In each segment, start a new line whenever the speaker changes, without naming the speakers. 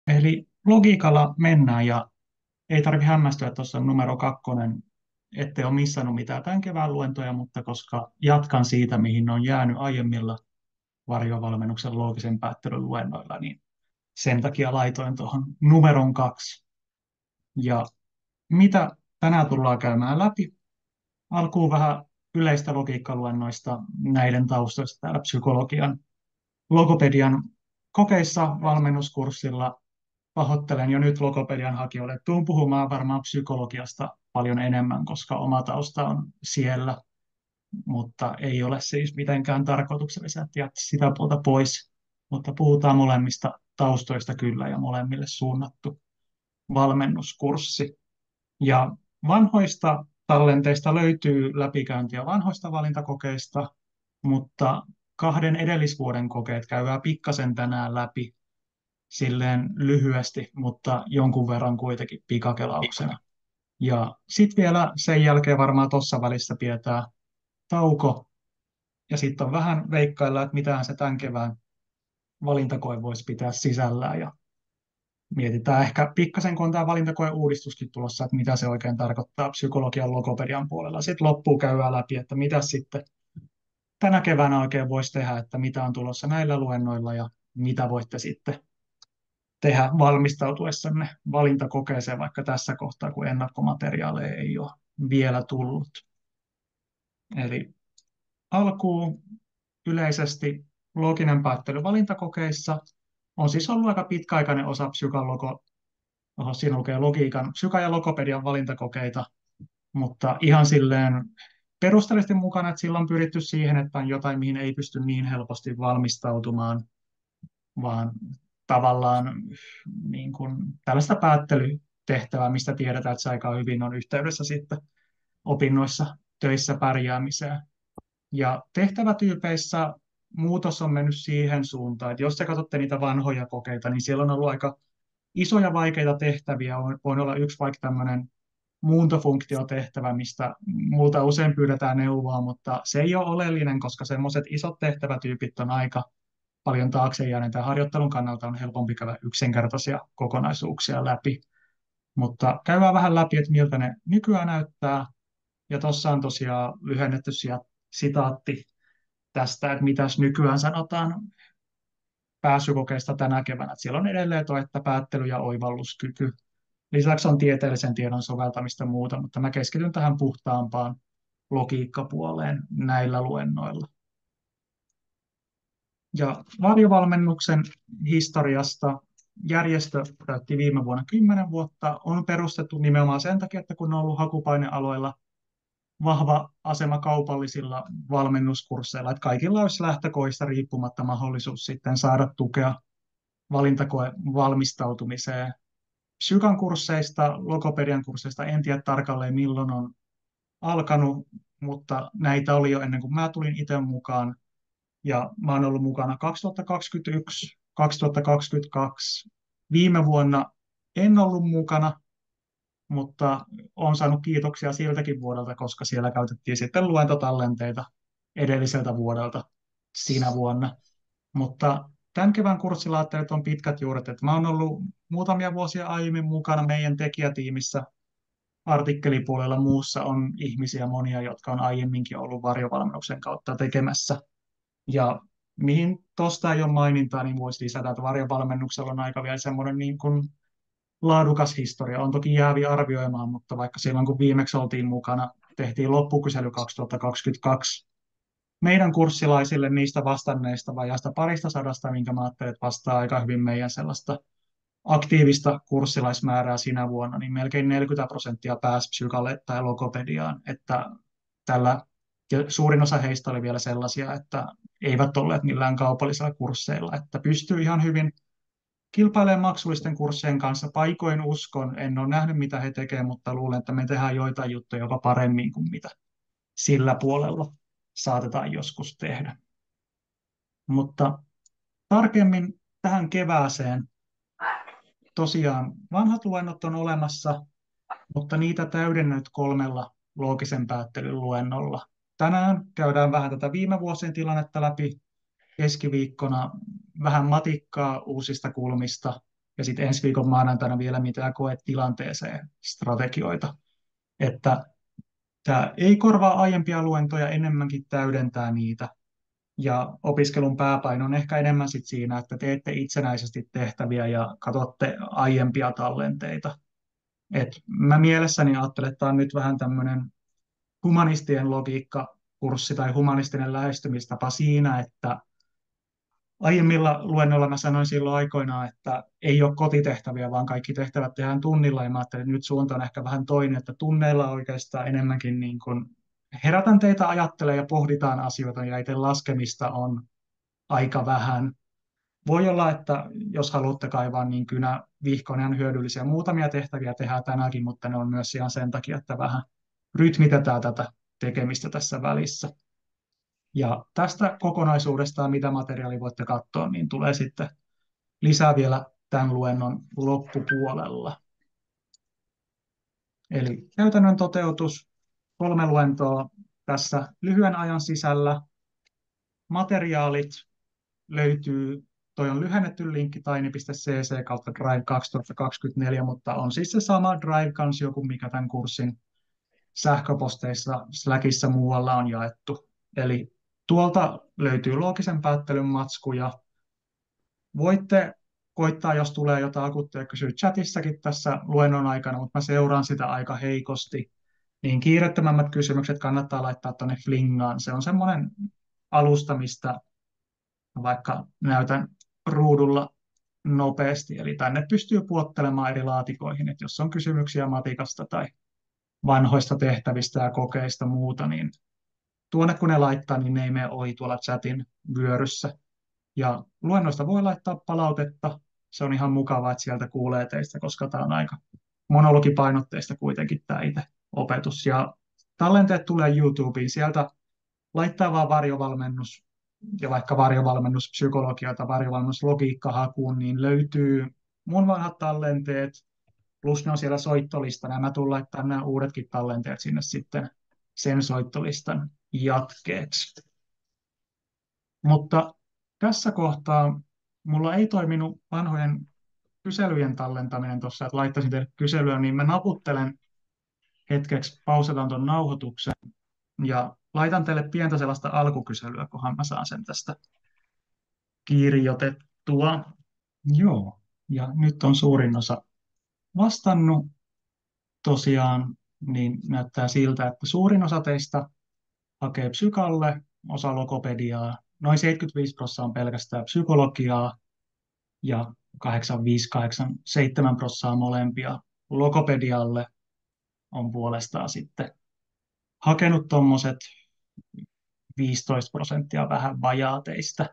Eli logiikalla mennään ja ei tarvi hämmästyä, että tuossa on numero 2, ettei ole missannut mitään tämän kevään luentoja, mutta koska jatkan siitä, mihin ne on jäänyt aiemmilla varjovalmennuksen loogisen päättelyn luennoilla, niin sen takia laitoin tuohon numeron 2. Ja mitä tänään tullaan käymään läpi? Alkuun vähän yleistä logiikkaluennoista näiden taustoista täällä psykologian logopedian kokeissa valmennuskurssilla. Pahoittelen jo nyt logopedian hakijoille. Tuun puhumaan varmaan psykologiasta paljon enemmän, koska oma tausta on siellä, mutta ei ole siis mitenkään tarkoituksellista jättää sitä puolta pois. Mutta puhutaan molemmista taustoista kyllä ja molemmille suunnattu valmennuskurssi. Ja vanhoista tallenteista löytyy läpikäyntiä vanhoista valintakokeista, mutta 2 edellisvuoden kokeet käydään pikkasen tänään läpi silleen lyhyesti, mutta jonkun verran kuitenkin pikakelauksena. Ja sitten vielä sen jälkeen varmaan tuossa välissä pidetään tauko, ja sitten on vähän veikkailla, että mitähän se tämän kevään valintakoe voisi pitää sisällään, ja mietitään ehkä pikkasen, kun on tämä valintakoe-uudistuskin tulossa, että mitä se oikein tarkoittaa psykologian logopedian puolella. Sitten loppuun käydään läpi, että mitä sitten tänä keväänä oikein voisi tehdä, että mitä on tulossa näillä luennoilla ja mitä voitte sitten tehdä valmistautuessanne valintakokeeseen, vaikka tässä kohtaa, kun ennakkomateriaaleja ei ole vielä tullut. Eli alkuun yleisesti looginen päättely valintakokeissa on siis ollut aika pitkäaikainen osa siinä lukee logiikan, psyka- ja logopedian valintakokeita, mutta ihan silleen perusteellisesti mukana, että silloin on pyritty siihen, että on jotain, mihin ei pysty niin helposti valmistautumaan, vaan tavallaan niin kuin tällaista päättelytehtävää, mistä tiedetään, että se aika hyvin on yhteydessä sitten opinnoissa, töissä pärjäämiseen. Ja tehtävätyypeissä muutos on mennyt siihen suuntaan, että jos te katsotte niitä vanhoja kokeita, niin siellä on ollut aika isoja vaikeita tehtäviä. Voi olla yksi vaikka tämmöinen muuntofunktiotehtävä, mistä multa usein pyydetään neuvoa, mutta se ei ole oleellinen, koska semmoiset isot tehtävätyypit on aika paljon taakse jääneitä. Ja harjoittelun kannalta on helpompi käydä yksinkertaisia kokonaisuuksia läpi. Mutta käydään vähän läpi, että miltä ne nykyään näyttää. Ja tuossa on tosiaan lyhennetty sitaatti tästä, että mitäs nykyään sanotaan pääsykokeista tänä keväänä. Että siellä on edelleen tuo, että päättely- ja oivalluskyky. Lisäksi on tieteellisen tiedon soveltamista ja muuta, mutta mä keskityn tähän puhtaampaan logiikkapuoleen näillä luennoilla. Ja varjovalmennuksen historiasta järjestö täytti viime vuonna 10 vuotta. On perustettu nimenomaan sen takia, että kun on ollut hakupainealoilla vahva asema kaupallisilla valmennuskursseilla, että kaikilla olisi lähtökohdista riippumatta mahdollisuus sitten saada tukea valintakoe valmistautumiseen. Psykan kursseista, logopedian kursseista en tiedä tarkalleen milloin on alkanut, mutta näitä oli jo ennen kuin mä tulin itse mukaan. Ja mä oon ollut mukana 2021, 2022. Viime vuonna en ollut mukana, mutta olen saanut kiitoksia siltäkin vuodelta, koska siellä käytettiin sitten luentotallenteita edelliseltä vuodelta siinä vuonna. Mutta tämän kevään kurssilla ajattelin, että on pitkät juuret. Että mä oon ollut muutamia vuosia aiemmin mukana meidän tekijätiimissä artikkelipuolella muussa on ihmisiä monia, jotka on aiemminkin ollut varjovalmennuksen kautta tekemässä. Ja mihin tuosta ei ole mainintaa, niin voisi lisätä, että varjovalmennuksella on aika vielä semmoinen niin kuin laadukas historia. On toki jäävi arvioimaan, mutta vaikka silloin kun viimeksi oltiin mukana, tehtiin loppukysely 2022 meidän kurssilaisille niistä vastanneista vajaasta parista sadasta, minkä mä ajattelin, että vastaa aika hyvin meidän sellaista aktiivista kurssilaismäärää sinä vuonna, niin melkein 40% pääsi psykalle tai logopediaan, että tällä ja suurin osa heistä oli vielä sellaisia, että eivät olleet millään kaupallisilla kursseilla, että pystyy ihan hyvin kilpailemaan maksullisten kurssien kanssa. Paikoin uskon, en ole nähnyt mitä he tekevät, mutta luulen, että me tehdään joitain juttuja jopa paremmin kuin mitä sillä puolella saatetaan joskus tehdä. Mutta tarkemmin tähän kevääseen tosiaan vanhat luennot on olemassa, mutta niitä täydennät 3 loogisen päättelyn luennolla. Tänään käydään vähän tätä viime vuosien tilannetta läpi, keskiviikkona vähän matikkaa uusista kulmista ja sitten ensi viikon maanantaina vielä mitään koetilanteeseen strategioita. Että tämä ei korvaa aiempia luentoja, enemmänkin täydentää niitä. Ja opiskelun pääpaino on ehkä enemmän sit siinä, että teette itsenäisesti tehtäviä ja katsotte aiempia tallenteita. Et mä mielessäni ajattelen, että tämä on nyt vähän tämmöinen humanistien logiikkakurssi tai humanistinen lähestymistapa siinä, että aiemmilla luennoilla mä sanoin silloin aikoinaan, että ei ole kotitehtäviä, vaan kaikki tehtävät tehdään tunnilla. Ja mä ajattelin, että nyt suunta on ehkä vähän toinen, että tunneilla oikeastaan enemmänkin niin kuin herätän teitä ajattelemaan ja pohditaan asioita, ja itse laskemista on aika vähän. Voi olla, että jos haluatte kaivaa, niin kynä vihko on ihan hyödyllisiä. Muutamia tehtäviä tehdään tänäänkin, mutta ne on myös ihan sen takia, että vähän rytmitetään tätä tekemistä tässä välissä. Ja tästä kokonaisuudesta, mitä materiaalia voitte katsoa, niin tulee sitten lisää vielä tämän luennon loppupuolella. Eli käytännön toteutus, 3 luentoa tässä lyhyen ajan sisällä. Materiaalit löytyy, toi on lyhennetty linkki tiny.cc kautta Drive 2024, mutta on siis se sama Drive-kansio kuin mikä tämän kurssin sähköposteissa, Slackissa muualla on jaettu. Eli tuolta löytyy loogisen päättelyn matskuja. Voitte koittaa, jos tulee jotain akuuttia kysyä chatissakin tässä luennon aikana, mutta mä seuraan sitä aika heikosti. Niin kiireettömämmät kysymykset kannattaa laittaa tuonne Flingaan. Se on semmoinen alusta, mistä vaikka näytän ruudulla nopeasti. Eli tänne pystyy puottelemaan eri laatikoihin, että jos on kysymyksiä matikasta tai vanhoista tehtävistä ja kokeista muuta, niin tuonne kun ne laittaa, niin ne ei mene ohi tuolla chatin vyöryssä. Ja luennoista voi laittaa palautetta. Se on ihan mukavaa, että sieltä kuulee teistä, koska tämä on aika monologipainotteista kuitenkin tämä itse opetus. Ja tallenteet tulee YouTubeen. Sieltä laittaa vaan varjovalmennus ja vaikka varjovalmennuspsykologia tai varjovalmennuslogiikkahakuun, niin löytyy mun vanhat tallenteet, plus ne on siellä soittolistana. Ja mä tulen laittamaan nämä uudetkin tallenteet sinne sitten sen soittolistan jatkeeksi. Mutta tässä kohtaa mulla ei toiminut vanhojen kyselyjen tallentaminen tuossa, että laittaisin teille kyselyä, niin mä naputtelen hetkeksi, pausetaan tuon nauhoituksen ja laitan teille pientä sellaista alkukyselyä, kunhan mä saan sen tästä kirjoitettua. Joo, ja nyt on suurin osa vastannut tosiaan, niin näyttää siltä, että suurin osa teistä hakee psykalle, osa logopediaa, noin 75% on pelkästään psykologiaa ja 85-87% molempia. Logopedialle on puolestaan sitten hakenut tuommoiset 15% vähän vajaa teistä.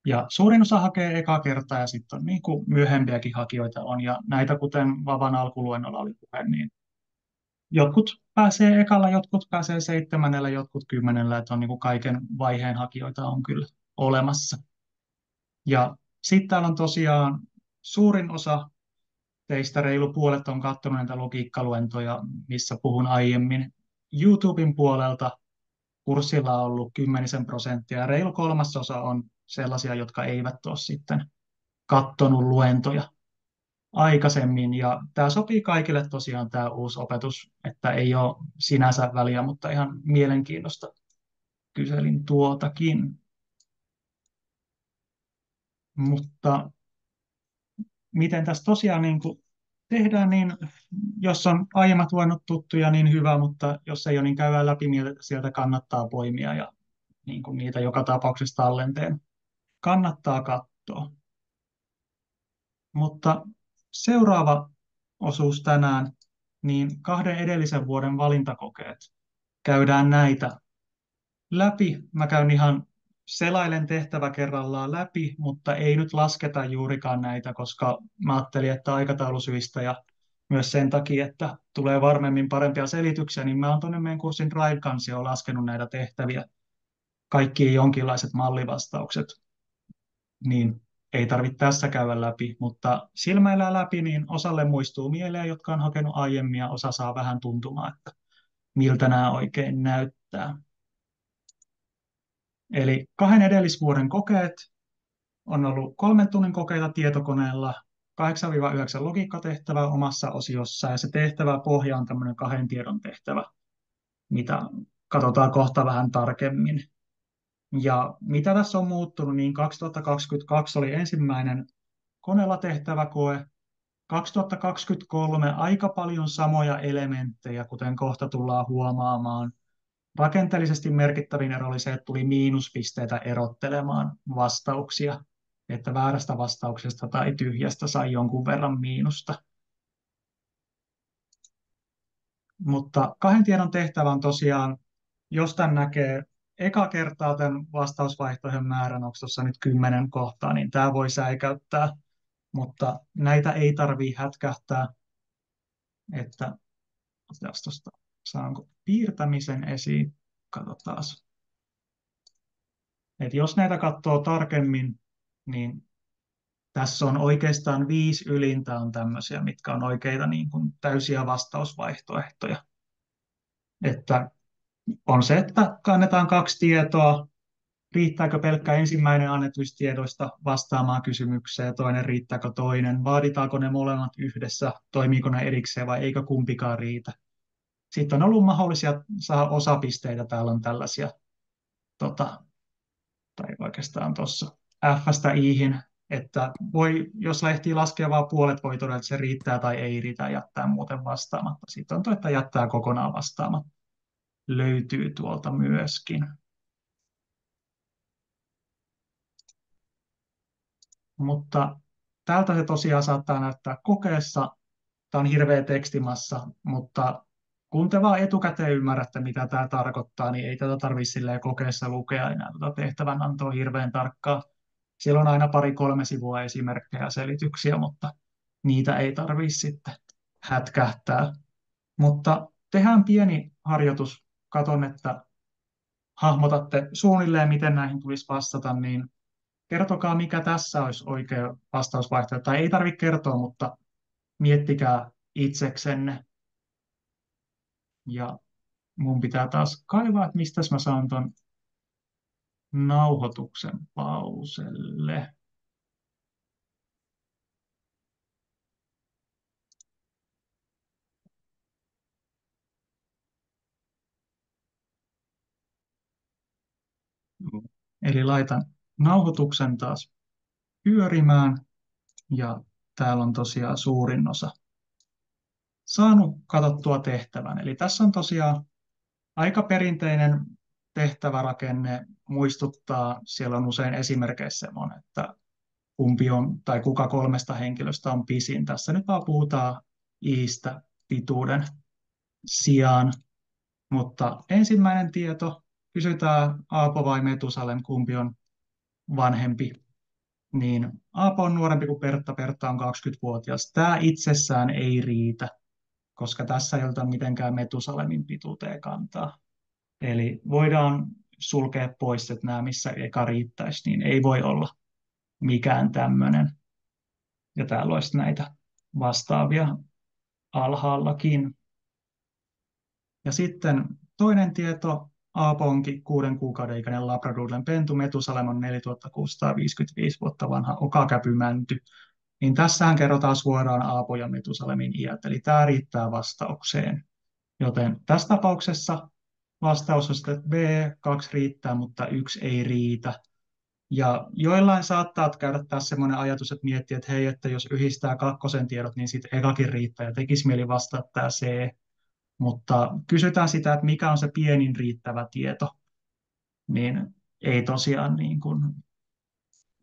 Ja suurin osa hakee eka kertaa ja sitten on niin kuin myöhempiäkin hakijoita on. Ja näitä, kuten Vavan alkuluennolla oli puhe, niin jotkut pääsee ekalla, jotkut pääsee 7, jotkut 10, että on niin kuin kaiken vaiheen hakijoita on kyllä olemassa. Ja sitten täällä on tosiaan suurin osa teistä, reilu puolet, on katsonut näitä logiikkaluentoja, missä puhun aiemmin. YouTuben puolelta kurssilla on ollut 10%, ja reilu 1/3 on sellaisia, jotka eivät ole sitten katsonut luentoja aikaisemmin. Ja tämä sopii kaikille tosiaan tämä uusi opetus, että ei ole sinänsä väliä, mutta ihan mielenkiinnosta kyselin tuotakin. Mutta miten tässä tosiaan niin kuin tehdään, niin jos on aiemmat luennot tuttuja, niin hyvä, mutta jos ei ole, niin käydään läpi, sieltä kannattaa poimia ja niin kuin niitä joka tapauksessa tallenteen kannattaa katsoa. Mutta seuraava osuus tänään, niin 2 edellisen vuoden valintakokeet. Käydään näitä läpi. Mä käyn ihan selailen tehtävä kerrallaan läpi, mutta ei nyt lasketa juurikaan näitä, koska mä ajattelin, että aikataulusyistä ja myös sen takia, että tulee varmemmin parempia selityksiä, niin mä oon tuonne meidän kurssin Drive-kansioon laskenut näitä tehtäviä. Kaikki jonkinlaiset mallivastaukset, niin ei tarvitse tässä käydä läpi, mutta silmäillään läpi, niin osalle muistuu mieleen, jotka on hakenut aiemmin, ja osa saa vähän tuntumaan, että miltä nämä oikein näyttää. Eli 2 edellisvuoden kokeet on ollut 3 tunnin kokeita tietokoneella, 8-9 logiikkatehtävää omassa osiossa, ja se tehtävä pohja on tämmöinen 2 tiedon tehtävä, mitä katsotaan kohta vähän tarkemmin. Ja mitä tässä on muuttunut, niin 2022 oli ensimmäinen koneella tehtävä koe, 2023 aika paljon samoja elementtejä, kuten kohta tullaan huomaamaan. Rakenteellisesti merkittävin ero oli se, että tuli miinuspisteitä erottelemaan vastauksia, että väärästä vastauksesta tai tyhjästä sai jonkun verran miinusta. Mutta 2 tiedon tehtävä on tosiaan, jos tämän näkee eka kertaa tämän vastausvaihtoehdon määrän, onko tuossa nyt 10 kohtaa, niin tämä voi säikäyttää, mutta näitä ei tarvitse hätkähtää, että tuosta saanko piirtämisen esiin, katsotaan. Et jos näitä katsoo tarkemmin, niin tässä on oikeastaan 5 ylintä on tämmöisiä, mitkä on oikeita niin kuin täysiä vastausvaihtoehtoja. Että on se, että kannetaan 2 tietoa, riittääkö pelkkä ensimmäinen annetuista tiedoista vastaamaan kysymykseen ja toinen riittääkö toinen, vaaditaanko ne molemmat yhdessä, toimiiko ne erikseen vai eikö kumpikaan riitä. Sitten on ollut mahdollisia saada osapisteitä, täällä on tällaisia, tai oikeastaan tuossa F:stä I:hin, että voi, jos ehtii laskea vain puolet, voi todeta, että se riittää tai ei riitä jättää muuten vastaamatta. Sitten on tuo, että jättää kokonaan vastaamatta. Löytyy tuolta myöskin. Mutta tältä se tosiaan saattaa näyttää kokeessa. Tämä on hirveä tekstimassa, mutta kun te vaan etukäteen ymmärrätte, mitä tämä tarkoittaa, niin ei tätä tarvitse kokeessa lukea enää tätä tehtävänantoa hirveän tarkkaan. Siellä on aina 2-3 sivua esimerkkejä ja selityksiä, mutta niitä ei tarvitse sitten hätkähtää. Mutta tehdään pieni harjoitus. Katon, että hahmotatte suunnilleen, miten näihin tulisi vastata, niin kertokaa, mikä tässä olisi oikea vastausvaihtoehto. Tai ei tarvitse kertoa, mutta miettikää itseksenne. Ja mun pitää taas kaivaa, että mistä mä saan ton nauhoituksen pauselle. Eli laitan nauhoituksen taas pyörimään ja täällä on tosiaan suurin osa saanut katsottua tehtävän. Eli tässä on tosiaan aika perinteinen tehtävärakenne, muistuttaa, siellä on usein esimerkkeissä semmoinen, että kumpi on tai kuka 3 henkilöstä on pisin. Tässä nyt vaan puhutaan iistä pituuden sijaan. Mutta ensimmäinen tieto, kysytään Aapo vai Metusalem, kumpi on vanhempi. Niin Aapo on nuorempi kuin Pertta, Pertta on 20-vuotias. Tämä itsessään ei riitä, koska tässä ei ota mitenkään Metusalemin pituuteen kantaa. Eli voidaan sulkea pois, että nämä, missä eka riittäisi, niin ei voi olla mikään tämmöinen. Ja täällä olisi näitä vastaavia alhaallakin. Ja sitten toinen tieto, Aapo onkin 6 kuukauden ikäinen Labradoodlen pentu, Metusalem on 4655 vuotta vanha okakäpymänty. Niin tässähän kerrotaan suoraan Aapo ja Metusalemin iät, eli tämä riittää vastaukseen. Joten tässä tapauksessa vastaus on sitten, että B, 2 riittää, mutta 1 ei riitä. Ja joillain saattaa käydä tässä semmoinen ajatus, että miettii, että hei, että jos yhdistää 2 tiedot, niin sitten ekakin riittää ja tekisi mieli vastata tämä C. Mutta kysytään sitä, että mikä on se pienin riittävä tieto, niin ei tosiaan niin kuin,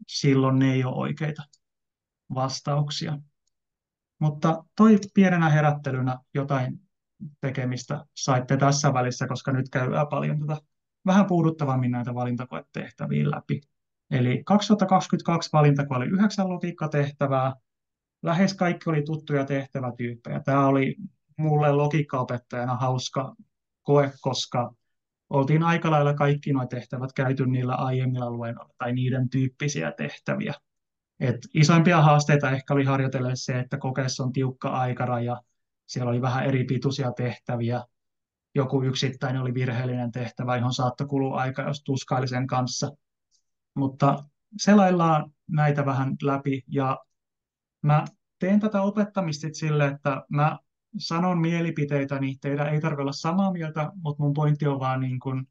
silloin ne ei ole oikeita vastauksia. Mutta toi pienenä herättelynä jotain tekemistä saitte tässä välissä, koska nyt käydään paljon vähän puuduttavammin näitä valintakoetehtäviä läpi. Eli 2022 valintakoe oli 9 logiikkatehtävää. Lähes kaikki oli tuttuja tehtävätyyppejä. Tämä oli mulle logiikkaopettajana hauska koe, koska oltiin aika lailla kaikki nuo tehtävät käyty niillä aiemmilla luennoilla tai niiden tyyppisiä tehtäviä. Isoimpia haasteita ehkä oli harjoitella se, että kokeessa on tiukka aikaraja, siellä oli vähän eri pituisia tehtäviä, joku yksittäinen oli virheellinen tehtävä, johon saattoi kulua aika, jos tuskaili sen kanssa. Mutta selaillaan näitä vähän läpi ja mä teen tätä opettamista sille, että mä sanon mielipiteitäni, teidän ei tarvitse olla samaa mieltä, mutta mun pointti on vaan niin kuin,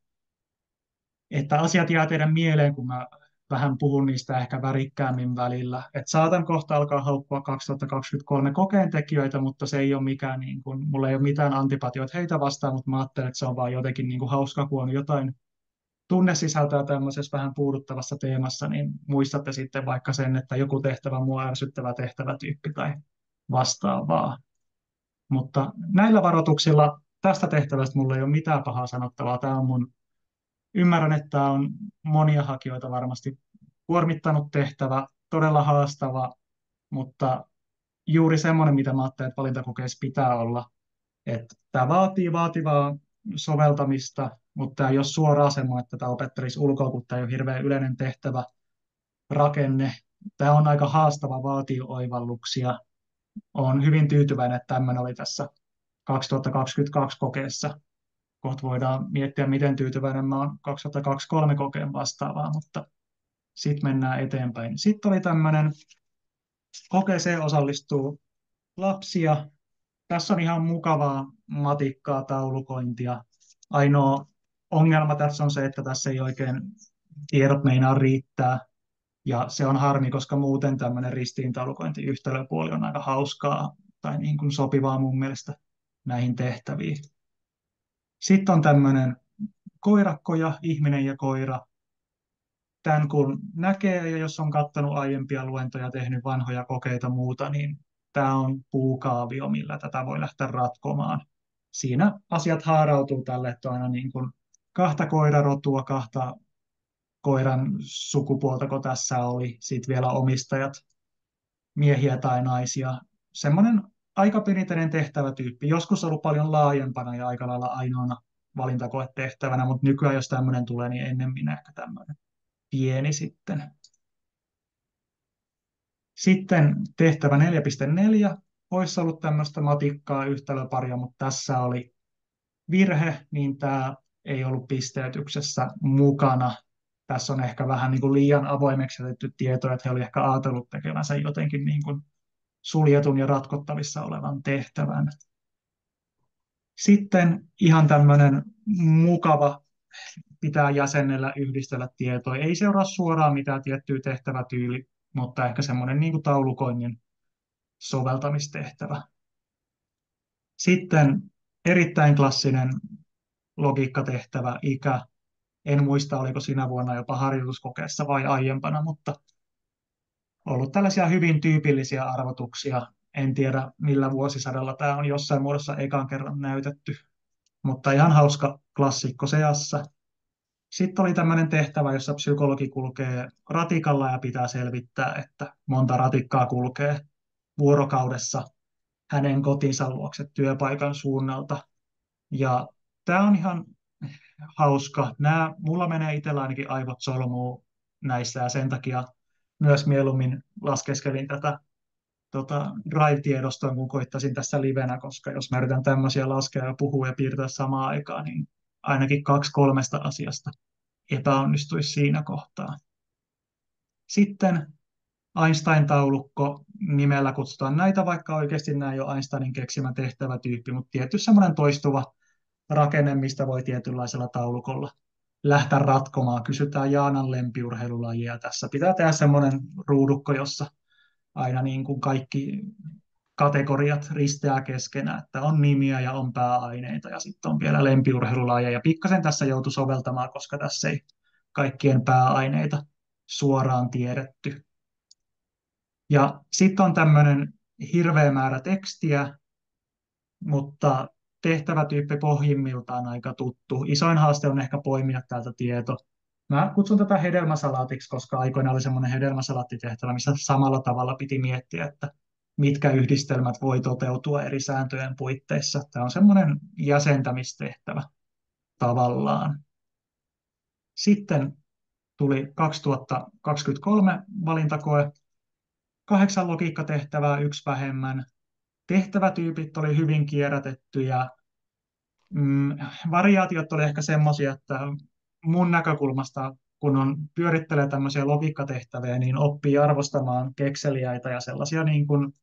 että asiat jää teidän mieleen, kun mä vähän puhun niistä ehkä värikkäämmin välillä. Et saatan kohta alkaa haukkua 2023 kokeentekijöitä, mutta se ei ole mikään, niin kuin, mulla ei ole mitään antipatioita heitä vastaan, mutta mä ajattelen, että se on vaan jotenkin niin kuin hauska, kun on jotain tunnesisältöä tämmöisessä vähän puuduttavassa teemassa, niin muistatte sitten vaikka sen, että joku tehtävä mua ärsyttävä tehtävätyyppi tai vastaavaa. Mutta näillä varoituksilla tästä tehtävästä mulla ei ole mitään pahaa sanottavaa. Tämä on ymmärrän, että tämä on monia hakijoita varmasti kuormittanut tehtävä, todella haastava, mutta juuri semmoinen, mitä mä ajattelen, että valintakokeessa pitää olla. Että tämä vaatii vaativaa soveltamista, mutta tämä ei ole suoraan semmoinen, että tämä opettelisi ulkoa, kun tämä ei ole hirveän yleinen tehtävä rakenne. Tämä on aika haastava, vaatii oivalluksia. Olen hyvin tyytyväinen, että tämmöinen oli tässä 2022 kokeessa. Kohta voidaan miettiä, miten tyytyväinen mä oon 2023 kokeen vastaavaa, mutta sitten mennään eteenpäin. Sitten oli tämmöinen, kokeeseen osallistuu lapsia. Tässä on ihan mukavaa matikkaa, taulukointia. Ainoa ongelma tässä on se, että tässä ei oikein tiedot meinaa riittää. Ja se on harmi, koska muuten tämmöinen ristiintaulukointi yhtälöpuoli on aika hauskaa tai niin kuin sopivaa mun mielestä näihin tehtäviin. Sitten on tämmöinen koirakkoja, ihminen ja koira. Tämän kun näkee ja jos on katsonut aiempia luentoja, tehnyt vanhoja kokeita muuta, niin tämä on puukaavio, millä tätä voi lähteä ratkomaan. Siinä asiat haarautuu tälle, että on aina niin kuin kahta koirarotua, kahta koiran sukupuolta, kun tässä oli, sitten vielä omistajat, miehiä tai naisia. Semmoinen aika perinteinen tehtävätyyppi, joskus ollut paljon laajempana ja aika lailla ainoana valintakoetehtävänä, mutta nykyään jos tämmöinen tulee, niin ennemmin ehkä tämmöinen pieni sitten. Sitten tehtävä 4.4. Olisi ollut tämmöistä matikkaa yhtälöparia, mutta tässä oli virhe, niin tämä ei ollut pisteytyksessä mukana. Tässä on ehkä vähän niin kuin liian avoimeksi jätetty tieto, että he olivat ehkä ajatellut tekevänsä jotenkin niin kuin suljetun ja ratkottavissa olevan tehtävän. Sitten ihan tämmöinen mukava, pitää jäsennellä, yhdistellä tietoja. Ei seuraa suoraan mitään tiettyä tehtävätyyli, mutta ehkä semmoinen niin kuin taulukoinnin soveltamistehtävä. Sitten erittäin klassinen logiikkatehtävä, ikä. En muista, oliko sinä vuonna jopa harjoituskokeessa vai aiempana, mutta ollut tällaisia hyvin tyypillisiä arvotuksia. En tiedä, millä vuosisadalla tämä on jossain muodossa ekan kerran näytetty, mutta ihan hauska klassikko seassa. Sitten oli tämmöinen tehtävä, jossa psykologi kulkee ratikalla ja pitää selvittää, että monta ratikkaa kulkee vuorokaudessa hänen kotinsa luokse työpaikan suunnalta. Ja tämä on ihan hauska. Mulla menee itsellä ainakin aivot solmuun näissä ja sen takia myös mieluummin laskeskelin tätä Drive-tiedostoa, kun koittaisin tässä livenä, koska jos mä yritän tämmöisiä laskea ja puhua ja piirtää samaan aikaan, niin ainakin 2-3 asiasta epäonnistuisi siinä kohtaa. Sitten Einstein-taulukko nimellä kutsutaan näitä, vaikka oikeasti nämä ei ole Einsteinin keksimä tehtävätyyppi, mutta tietty semmoinen toistuva rakenne, mistä voi tietynlaisella taulukolla lähteä ratkomaan. Kysytään Jaanan lempiurheilulajia. Tässä pitää tehdä semmoinen ruudukko, jossa aina niin kuin kaikki kategoriat risteää keskenään, että on nimiä ja on pääaineita ja sitten on vielä lempiurheilulajeja. Pikkasen tässä joutui soveltamaan, koska tässä ei kaikkien pääaineita suoraan tiedetty. Ja sitten on tämmöinen hirveä määrä tekstiä, mutta tehtävätyyppi pohjimmiltaan aika tuttu. Isoin haaste on ehkä poimia täältä tieto. Mä kutsun tätä hedelmäsalaatiksi, koska aikoina oli semmoinen hedelmäsalaattitehtävä, missä samalla tavalla piti miettiä, että mitkä yhdistelmät voi toteutua eri sääntöjen puitteissa. Tämä on semmoinen jäsentämistehtävä tavallaan. Sitten tuli 2023 valintakoe, 8 logiikkatehtävää, 1 vähemmän. Tehtävätyypit oli hyvin kierrätettyjä. Variaatiot oli ehkä semmoisia, että mun näkökulmasta, kun pyörittelee tämmöisiä logiikkatehtäviä, niin oppii arvostamaan kekseliäitä ja sellaisia niin kuin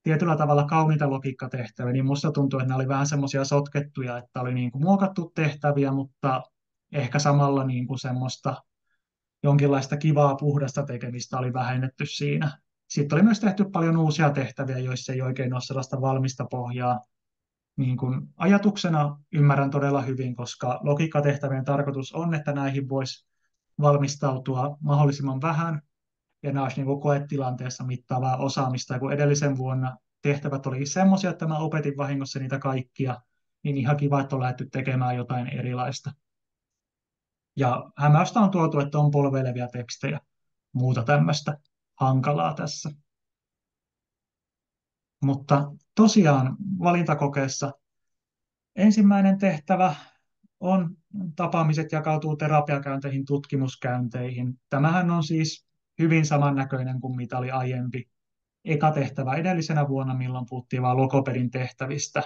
tietyllä tavalla kauniita logiikkatehtäviä, niin musta tuntuu, että ne oli vähän semmoisia sotkettuja, että oli niin kuin muokattu tehtäviä, mutta ehkä samalla niin kuin semmoista jonkinlaista kivaa puhdasta tekemistä oli vähennetty siinä. Sitten oli myös tehty paljon uusia tehtäviä, joissa ei oikein ole sellaista valmista pohjaa. Niin kuin ajatuksena ymmärrän todella hyvin, koska logiikkatehtävien tarkoitus on, että näihin voisi valmistautua mahdollisimman vähän, ja nämä olisi niin kuin koetilanteessa mittaavaa osaamista. Ja kun edellisen vuonna tehtävät olikin semmoisia, että mä opetin vahingossa niitä kaikkia, niin ihan kiva, että on lähdetty tekemään jotain erilaista. Ja hämäystä on tuotu, että on polveilevia tekstejä, muuta tämmöistä hankalaa tässä. Mutta tosiaan valintakokeessa ensimmäinen tehtävä on tapaamiset jakautuu terapiakäynteihin, tutkimuskäynteihin. Tämähän on siis hyvin samannäköinen kuin mitä oli aiempi eka tehtävä edellisenä vuonna, milloin puhuttiin vain logopedin tehtävistä.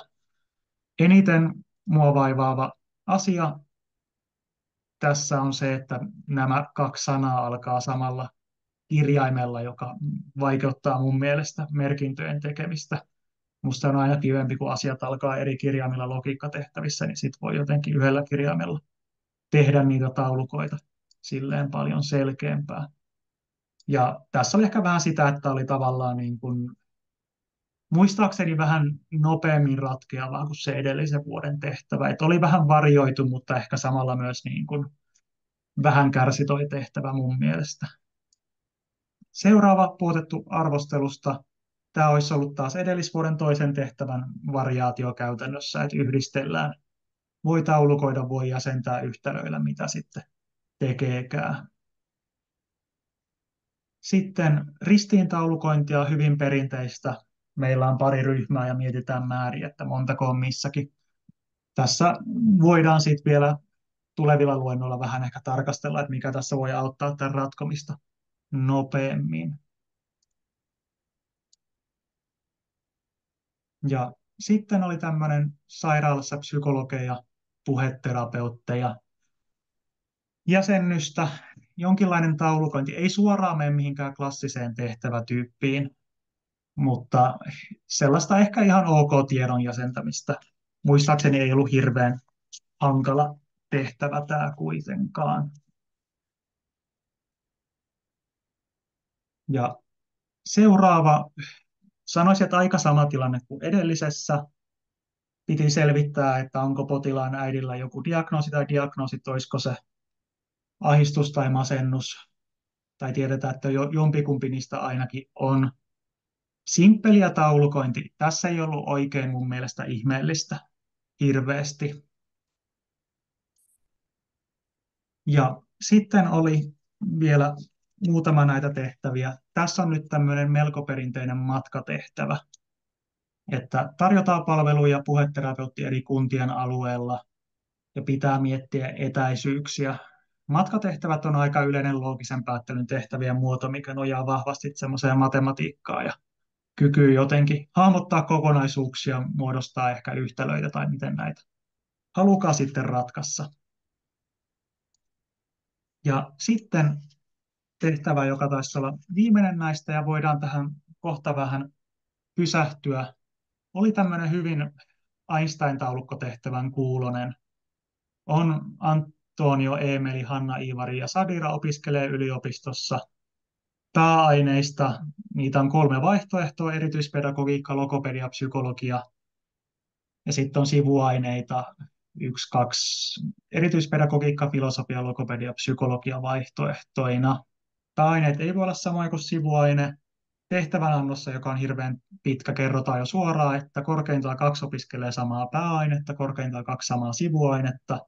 Eniten mua vaivaava asia tässä on se, että nämä kaksi sanaa alkaa samalla kirjaimella, joka vaikeuttaa mun mielestä merkintöjen tekemistä. Musta on aina kivempi, kun asiat alkaa eri kirjaimilla logiikkatehtävissä, niin sit voi jotenkin yhdellä kirjaimella tehdä niitä taulukoita silleen paljon selkeämpää. Ja tässä oli ehkä vähän sitä, että oli tavallaan niin kuin, muistaakseni vähän nopeammin ratkeavaa kuin se edellisen vuoden tehtävä. Että oli vähän varjoitu, mutta ehkä samalla myös niin kuin vähän kärsi toi tehtävä mun mielestä. Seuraava puotettu arvostelusta. Tämä olisi ollut taas edellisvuoden toisen tehtävän variaatio käytännössä, että yhdistellään. Voi taulukoida, voi jäsentää yhtälöillä, mitä sitten tekeekään. Sitten ristiintaulukointia hyvin perinteistä. Meillä on pari ryhmää ja mietitään määriä, että montako on missäkin. Tässä voidaan sitten vielä tulevilla luennoilla vähän ehkä tarkastella, että mikä tässä voi auttaa tämän ratkomista nopeammin. Ja sitten oli tämmöinen sairaalassa psykologeja, puheterapeutteja, jäsennystä, jonkinlainen taulukointi, ei suoraan mene mihinkään klassiseen tehtävätyyppiin, mutta sellaista ehkä ihan ok tiedon jäsentämistä. Muistaakseni ei ollut hirveän hankala tehtävä tämä kuitenkaan. Ja seuraava, sanoisin, että aika sama tilanne kuin edellisessä. Piti selvittää, että onko potilaan äidillä joku diagnoosi tai diagnoosit, olisiko se ahdistus tai masennus, tai tiedetään, että jompikumpi niistä ainakin on. Simppeliä taulukointi. Tässä ei ollut oikein mun mielestä ihmeellistä hirveästi. Ja sitten oli vielä muutama näitä tehtäviä. Tässä on nyt tämmöinen melko perinteinen matkatehtävä, että tarjotaan palveluja puheterapeutti eri kuntien alueella ja pitää miettiä etäisyyksiä. Matkatehtävät on aika yleinen loogisen päättelyn tehtävien muoto, mikä nojaa vahvasti semmoiseen matematiikkaan ja kykyy jotenkin hahmottaa kokonaisuuksia, muodostaa ehkä yhtälöitä tai miten näitä halukaa sitten ratkaista. Ja sitten tehtävä, joka taisi olla viimeinen näistä ja voidaan tähän kohta vähän pysähtyä, oli tämmöinen hyvin Einstein-taulukkotehtävän kuulonen. On Antonio, Eemeli, Hanna, Iivari ja Sadira opiskelee yliopistossa pääaineista. Niitä on 3 vaihtoehtoa, erityispedagogiikka, logopedia, psykologia. Ja sitten on sivuaineita, 1, 2, erityispedagogiikka, filosofia, logopedia, psykologia vaihtoehtoina. Pääaineet ei voi olla samoin kuin sivuaine. Tehtävänannossa, joka on hirveän pitkä, kerrotaan jo suoraan, että korkeintaan 2 opiskelee samaa pääainetta, korkeintaan 2 samaa sivuainetta.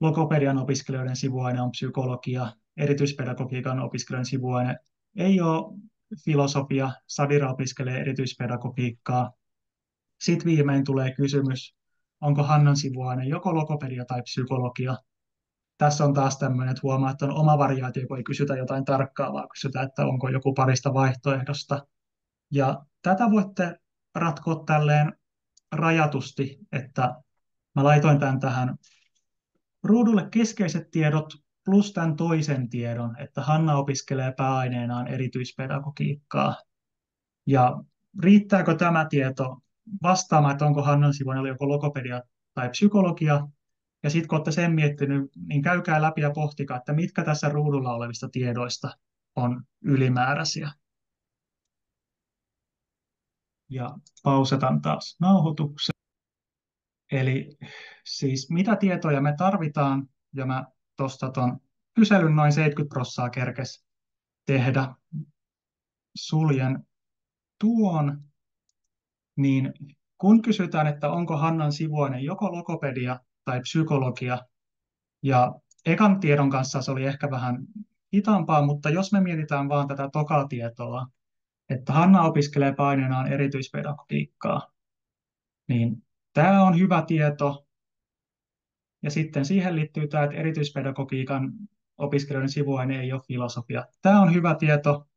Logopedian opiskelijoiden sivuaine on psykologia, erityispedagogiikan opiskelijoiden sivuaine ei ole filosofia, Sadira opiskelee erityispedagogiikkaa. Sitten viimein tulee kysymys, onko Hannan sivuaine joko logopedia tai psykologia. Tässä on taas tämmöinen, että huomaa, että on oma variaatio, kun ei kysytä jotain tarkkaa, vaan kysytään, että onko joku parista vaihtoehdosta. Ja tätä voitte ratkoa tälleen rajatusti, että mä laitoin tämän tähän ruudulle keskeiset tiedot plus tämän toisen tiedon, että Hanna opiskelee pääaineenaan erityispedagogiikkaa. Ja riittääkö tämä tieto vastaamaan, että onko Hannan sivuilla joko logopedia tai psykologia. Ja sitten kun olette sen miettinyt, niin käykää läpi ja pohtikaa, että mitkä tässä ruudulla olevista tiedoista on ylimääräisiä. Ja pausetan taas nauhoituksen. Eli siis mitä tietoja me tarvitaan, ja mä tuosta ton kyselyn noin 70% kerkes tehdä. Suljen tuon, niin kun kysytään, että onko Hannan sivuinen joko logopedia tai psykologia, ja ekan tiedon kanssa se oli ehkä vähän hitaampaa, mutta jos me mietitään vaan tätä tokaa tietoa, että Hanna opiskelee paineenaan erityispedagogiikkaa, niin tämä on hyvä tieto. Ja sitten siihen liittyy tämä, että erityispedagogiikan opiskelijoiden sivuaine ei ole filosofia. Tämä on hyvä tieto.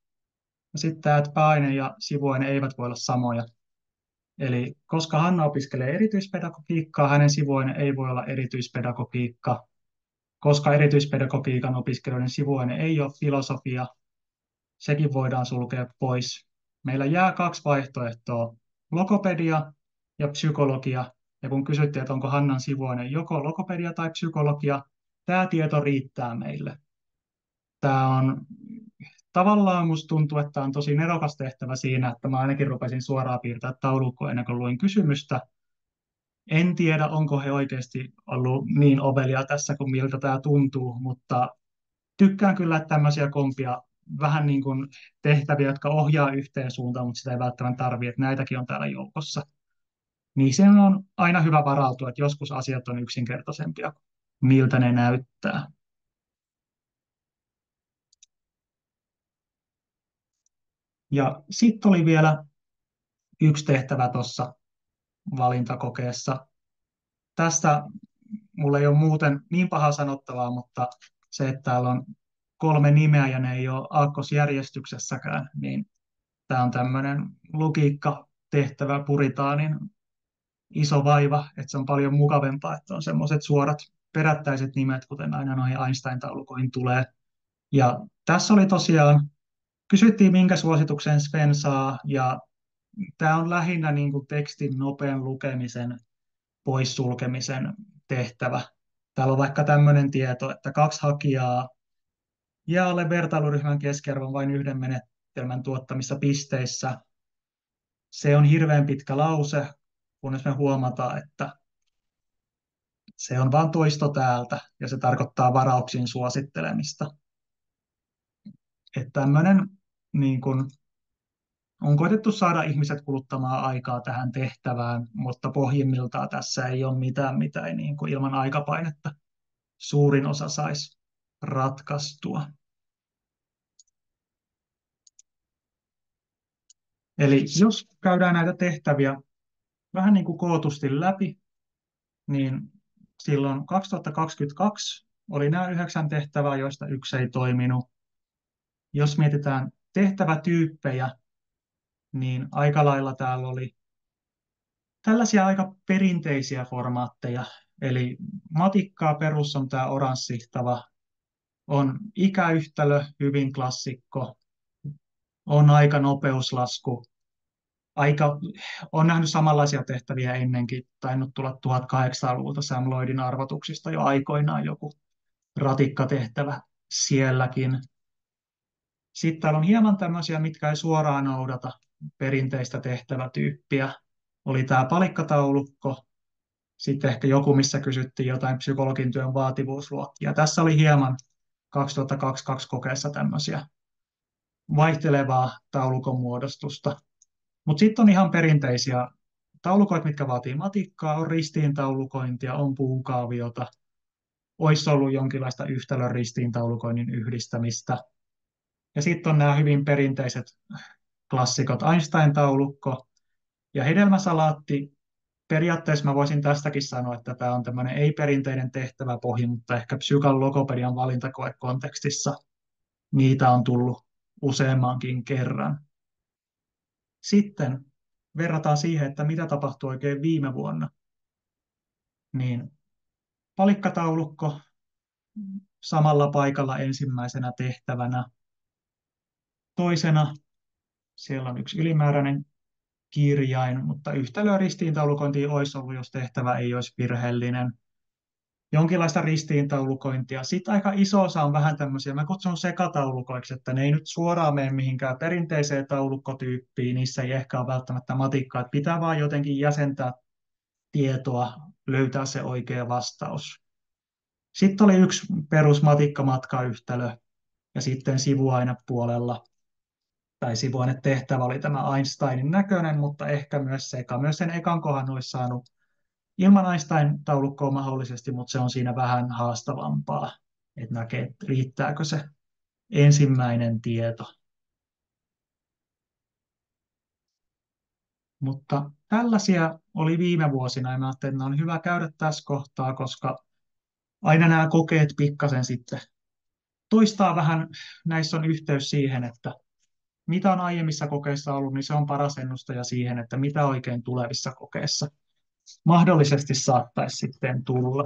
Ja sitten tämä, että pääaine ja sivuaine eivät voi olla samoja. Eli koska Hanna opiskelee erityispedagogiikkaa, hänen sivuaine ei voi olla erityispedagogiikka. Koska erityispedagogiikan opiskelijoiden sivuaine ei ole filosofia, sekin voidaan sulkea pois. Meillä jää kaksi vaihtoehtoa, logopedia ja psykologia. Ja kun kysyttiin, että onko Hannan sivuaine joko logopedia tai psykologia, tämä tieto riittää meille. Tämä on tavallaan musta tuntuu, että tämä on tosi nerokas tehtävä siinä, että mä ainakin rupesin suoraan piirtämään taulukkoa ennen kuin luin kysymystä. En tiedä, onko he oikeasti ollut niin ovelia tässä kuin miltä tämä tuntuu, mutta tykkään kyllä, että tämmöisiä kompia, vähän niin kuin tehtäviä, jotka ohjaa yhteen suuntaan, mutta sitä ei välttämättä tarvitse, että näitäkin on täällä joukossa. Niin se on aina hyvä varautua, että joskus asiat on yksinkertaisempia kuin miltä ne näyttää. Ja sitten oli vielä yksi tehtävä tuossa valintakokeessa. Tästä mulla ei ole muuten niin paha sanottavaa, mutta se, että täällä on 3 nimeä ja ne ei ole aakkosjärjestyksessäkään, niin tämä on tämmöinen logiikka tehtävä puritaanin iso vaiva, että se on paljon mukavempaa, että on semmoiset suorat perättäiset nimet, kuten aina noihin Einstein-taulukoihin tulee. Ja tässä oli tosiaan, kysyttiin minkä suosituksen Sven saa, ja tämä on lähinnä niin kuin tekstin nopean lukemisen poissulkemisen tehtävä. Täällä on vaikka tämmöinen tieto, että 2 hakijaa jää alle vertailuryhmän keskiarvon vain yhden menetelmän tuottamissa pisteissä. Se on hirveän pitkä lause, kunnes me huomataan, että se on vain toisto täältä ja se tarkoittaa varauksin suosittelemista. Että tämmöinen niin kun, on koetettu saada ihmiset kuluttamaan aikaa tähän tehtävään, mutta pohjimmiltaan tässä ei ole mitään, mitä ei niin kuin ilman aikapainetta suurin osa saisi ratkaistua. Eli jos käydään näitä tehtäviä vähän niin kuin kootusti läpi, niin silloin 2022 oli nämä 9 tehtävää, joista yksi ei toiminut. Jos mietitään tehtävätyyppejä, niin aika lailla täällä oli tällaisia aika perinteisiä formaatteja. Eli matikkaa perus on tämä oranssihtava, on ikäyhtälö, hyvin klassikko, on aika nopeuslasku, aika, on nähnyt samanlaisia tehtäviä ennenkin, tainnut tulla 1800-luvulta Sam Lloydin arvotuksista jo aikoinaan joku ratikkatehtävä sielläkin. Sitten täällä on hieman tämmöisiä, mitkä ei suoraan noudata perinteistä tehtävätyyppiä. Oli tämä palikkataulukko, sitten ehkä joku, missä kysyttiin jotain psykologin työn vaativuusluokkia. Tässä oli hieman 2022 kokeessa tämmöisiä vaihtelevaa taulukon muodostusta. Mutta sitten on ihan perinteisiä taulukoita, mitkä vaatii matikkaa, on ristiintaulukointia, on puukaaviota, olisi ollut jonkinlaista yhtälön ristiintaulukoinnin yhdistämistä. Ja sitten on nämä hyvin perinteiset klassikot, Einstein-taulukko ja hedelmäsalaatti. Periaatteessa mä voisin tästäkin sanoa, että tämä on tämmöinen ei-perinteinen tehtäväpohja, mutta ehkä psykan logopedian valintakoekontekstissa niitä on tullut useammankin kerran. Sitten verrataan siihen, että mitä tapahtui oikein viime vuonna. Niin palikkataulukko samalla paikalla ensimmäisenä tehtävänä. Toisena siellä on yksi ylimääräinen kirjain, mutta yhtälöä ristiintaulukointiin olisi ollut, jos tehtävä ei olisi virheellinen. Jonkinlaista ristiintaulukointia. Sitten aika iso osa on vähän tämmöisiä, mä kutsun sekataulukoiksi, että ne ei nyt suoraan mene mihinkään perinteiseen taulukkotyyppiin, niissä ei ehkä ole välttämättä matikkaa, että pitää vaan jotenkin jäsentää tietoa, löytää se oikea vastaus. Sitten oli yksi perusmatikka-matkayhtälö ja sitten sivuainepuolella tai sivuainetehtävä oli tämä Einsteinin näköinen, mutta ehkä myös seka. Myös sen ekan kohan olisi saanut ilman Einstein-taulukkoa mahdollisesti, mutta se on siinä vähän haastavampaa, että näkee, että riittääkö se ensimmäinen tieto. Mutta tällaisia oli viime vuosina ja mä ajattelin, että ne on hyvä käydä tässä kohtaa, koska aina nämä kokeet pikkasen sitten toistaa vähän, näissä on yhteys siihen, että mitä on aiemmissa kokeissa ollut, niin se on paras ennustaja siihen, että mitä oikein tulevissa kokeissa mahdollisesti saattaisi sitten tulla.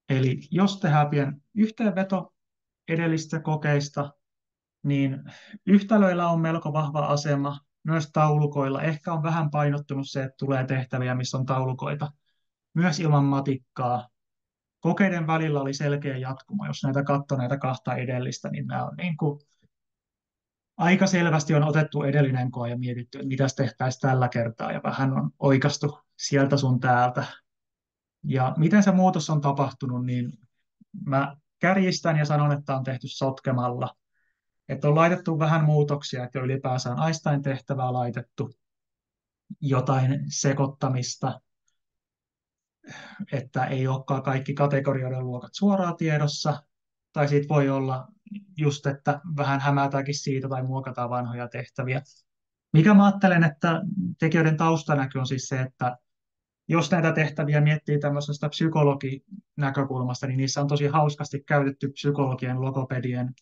Eli jos tehdään pieni yhteenveto edellisistä kokeista, niin yhtälöillä on melko vahva asema, myös taulukoilla. Ehkä on vähän painottunut se, että tulee tehtäviä, missä on taulukoita, myös ilman matikkaa. Kokeiden välillä oli selkeä jatkumo. Jos näitä katsoo näitä kahta edellistä, niin nämä on niin kuin aika selvästi on otettu edellinen koe ja mietitty, että mitä tehtäisiin tällä kertaa, ja vähän on oikastu sieltä sun täältä. Ja miten se muutos on tapahtunut, niin mä kärjistän ja sanon, että on tehty sotkemalla. Että on laitettu vähän muutoksia, että ylipäänsä on Einstein-tehtävää laitettu, jotain sekoittamista, että ei olekaan kaikki kategorioiden luokat suoraan tiedossa, tai siitä voi olla just, että vähän hämätäänkin siitä tai muokataan vanhoja tehtäviä. Mikä mä ajattelen, että tekijöiden taustanäkö on siis se, että jos näitä tehtäviä miettii tämmöisestä psykologinäkökulmasta, niin niissä on tosi hauskasti käytetty psykologien, logopedien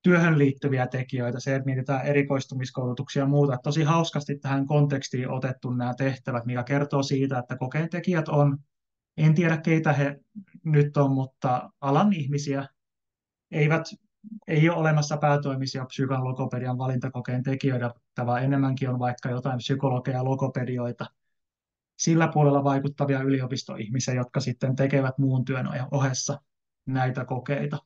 työhön liittyviä tekijöitä, se, että mietitään erikoistumiskoulutuksia ja muuta. Tosi hauskasti tähän kontekstiin otettu nämä tehtävät, mikä kertoo siitä, että kokeen tekijät on, en tiedä keitä he nyt on, mutta alan ihmisiä, eivät, ei ole olemassa päätoimisia psykan logopedian valintakokeen tekijöitä, vaan enemmänkin on vaikka jotain psykologeja ja logopedioita, sillä puolella vaikuttavia yliopistoihmisiä, jotka sitten tekevät muun työn ohessa näitä kokeita.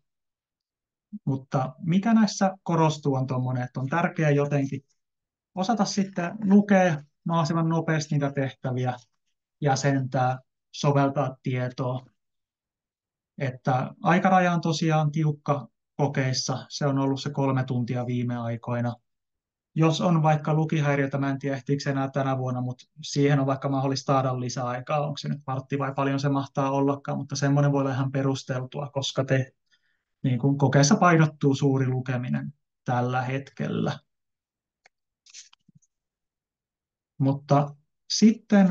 Mutta mikä näissä korostuu on tuommoinen, että on tärkeää jotenkin osata sitten lukea mahdollisimman nopeasti niitä tehtäviä, jäsentää, soveltaa tietoa. Että aikaraja on tosiaan tiukka kokeissa, se on ollut se 3 tuntia viime aikoina. Jos on vaikka lukihäiriötä, mä en tiedä ehtiikö enää tänä vuonna, mutta siihen on vaikka mahdollista saada lisäaikaa, onko se nyt vartti vai paljon se mahtaa ollakaan, mutta semmoinen voi olla ihan perusteltua, koska niin kuin kokeessa painottuu suuri lukeminen tällä hetkellä. Mutta sitten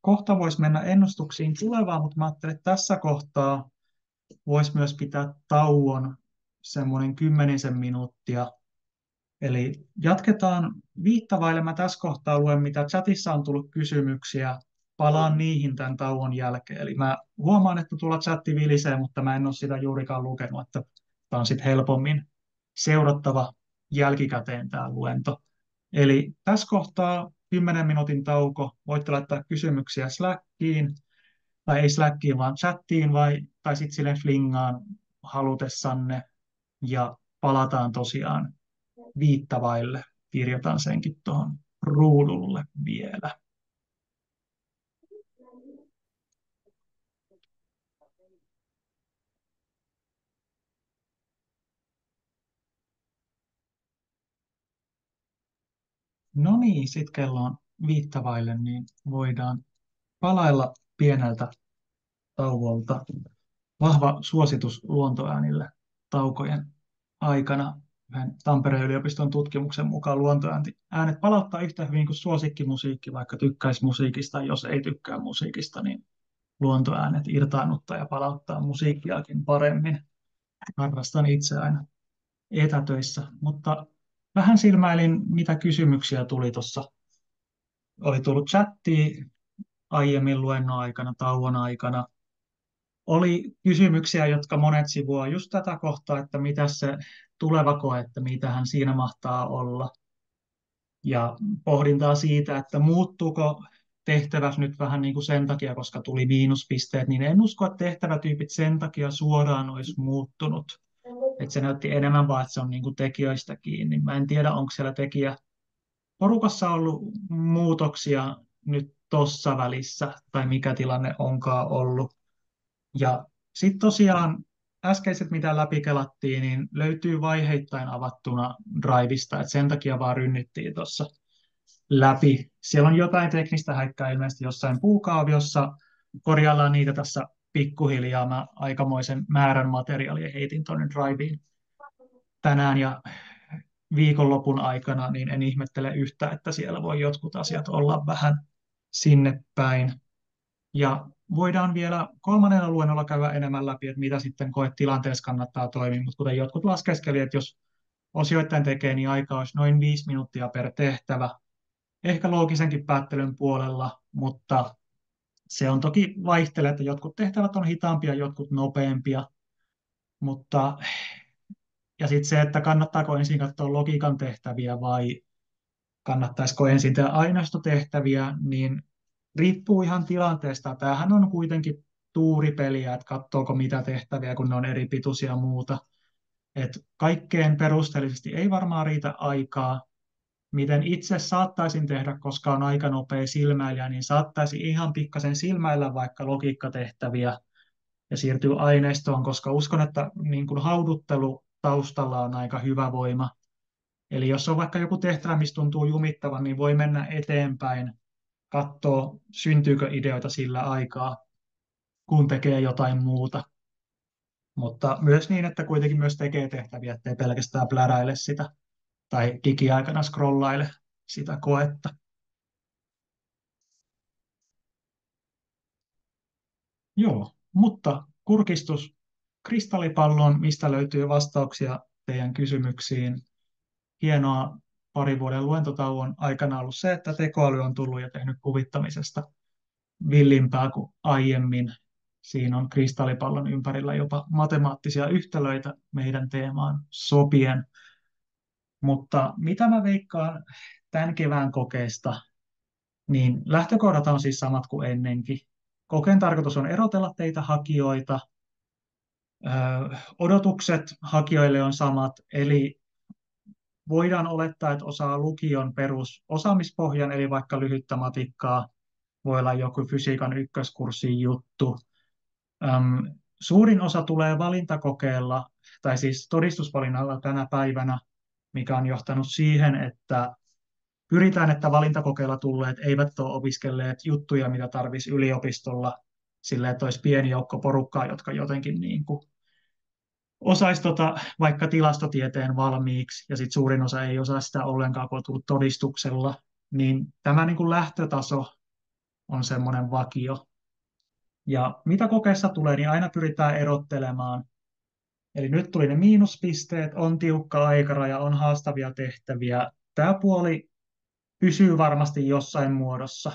kohta voisi mennä ennustuksiin tulevaan, mutta mä ajattelin, että tässä kohtaa voisi myös pitää tauon semmoinen 10 minuuttia. Eli jatketaan viittavaille. Mä tässä kohtaa luen, mitä chatissa on tullut kysymyksiä. Palaan niihin tämän tauon jälkeen. Eli mä huomaan, että tuolla chatti vilisee, mutta mä en ole sitä juurikaan lukenut, että tämä on sitten helpommin seurattava jälkikäteen tämä luento. Eli tässä kohtaa 10 minuutin tauko. Voitte laittaa kysymyksiä Slackiin, tai ei Slackiin, vaan chattiin, tai sitten sille flingaan halutessanne. Ja palataan tosiaan viittavaille. Kirjoitan senkin tuohon ruudulle vielä. No niin, sitten kello on viittavaille, niin voidaan palailla pieneltä tauolta. Vahva suositus luontoäänille taukojen aikana. Yhden Tampereen yliopiston tutkimuksen mukaan luontoäänet palauttaa yhtä hyvin kuin suosikkimusiikki, vaikka tykkäisi musiikista. Jos ei tykkää musiikista, niin luontoäänet irtaannuttaa ja palauttaa musiikkiakin paremmin. Harrastan itse aina etätöissä, mutta vähän silmäilin, mitä kysymyksiä tuli tuossa. Oli tullut chattiin aiemmin luennon aikana, tauon aikana. Oli kysymyksiä, jotka monet sivuaa just tätä kohtaa, että mitä se tuleva koe, että mitähän siinä mahtaa olla. Ja pohdintaa siitä, että muuttuuko tehtävät nyt vähän niin kuin sen takia, koska tuli miinuspisteet, niin en usko, että tehtävätyypit sen takia suoraan olisi muuttunut. Että se näytti enemmän vaan, että se on niin kuin tekijöistä kiinni. Mä en tiedä, onko siellä porukassa ollut muutoksia nyt tuossa välissä, tai mikä tilanne onkaan ollut. Ja sitten tosiaan äskeiset, mitä läpikelattiin, niin löytyy vaiheittain avattuna Drivesta, että sen takia vaan rynnittiin tuossa läpi. Siellä on jotain teknistä häikkää ilmeisesti jossain puukaaviossa. Korjaillaan niitä tässä pikkuhiljaa. Mä aikamoisen määrän materiaalia heitin tuonne Driveen tänään ja viikonlopun aikana, niin en ihmettele yhtä, että siellä voi jotkut asiat olla vähän sinne päin. Ja voidaan vielä kolmannella luennolla käydä enemmän läpi, että mitä sitten koetilanteessa kannattaa toimia, mutta kuten jotkut laskeskeli, että jos osioittain tekee, niin aika olisi noin 5 minuuttia per tehtävä, ehkä loogisenkin päättelyn puolella, mutta se on toki vaihtelee, että jotkut tehtävät on hitaampia, jotkut nopeampia, mutta ja sitten se, että kannattaako ensin katsoa logiikan tehtäviä vai kannattaisiko ensin tehdä aineistotehtäviä, niin riippuu ihan tilanteesta. Tämähän on kuitenkin tuuripeliä, että katsoako mitä tehtäviä, kun ne on eri pituisia ja muuta. Et kaikkeen perusteellisesti ei varmaan riitä aikaa. Miten itse saattaisin tehdä, koska on aika nopea silmäilijä, niin saattaisi ihan pikkasen silmäillä vaikka logiikkatehtäviä ja siirtyy aineistoon, koska uskon, että niin kuin hauduttelu taustalla on aika hyvä voima. Eli jos on vaikka joku tehtävä, missä tuntuu jumittavan, niin voi mennä eteenpäin, katsoa, syntyykö ideoita sillä aikaa, kun tekee jotain muuta. Mutta myös niin, että kuitenkin myös tekee tehtäviä, ettei pelkästään pläräile sitä tai digiaikana scrollaile sitä koetta. Joo, mutta kurkistus kristallipalloon, mistä löytyy vastauksia teidän kysymyksiin. Hienoa parin vuoden luentotauon aikana ollut se, että tekoäly on tullut ja tehnyt kuvittamisesta villimpää kuin aiemmin. Siinä on kristallipallon ympärillä jopa matemaattisia yhtälöitä meidän teemaan sopien. Mutta mitä mä veikkaan tämän kevään kokeesta, niin lähtökohdat on siis samat kuin ennenkin. Kokeen tarkoitus on erotella teitä hakijoita. Odotukset hakijoille on samat, eli voidaan olettaa, että osaa lukion perusosaamispohjan, eli vaikka lyhyttä matikkaa, voi olla joku fysiikan ykköskurssin juttu. Suurin osa tulee valintakokeella, tai siis todistusvalinnalla tänä päivänä, mikä on johtanut siihen, että pyritään, että valintakokeilla tulleet eivät ole opiskelleet juttuja, mitä tarvitsisi yliopistolla, sillä että olisi pieni joukko porukkaa, jotka jotenkin niin kuin osaisi vaikka tilastotieteen valmiiksi, ja sitten suurin osa ei osaa sitä ollenkaan, kun on tullut todistuksella, niin tämä niin kuin lähtötaso on semmoinen vakio. Ja mitä kokeessa tulee, niin aina pyritään erottelemaan. Eli nyt tuli ne miinuspisteet, on tiukka aikaraja, on haastavia tehtäviä. Tämä puoli pysyy varmasti jossain muodossa.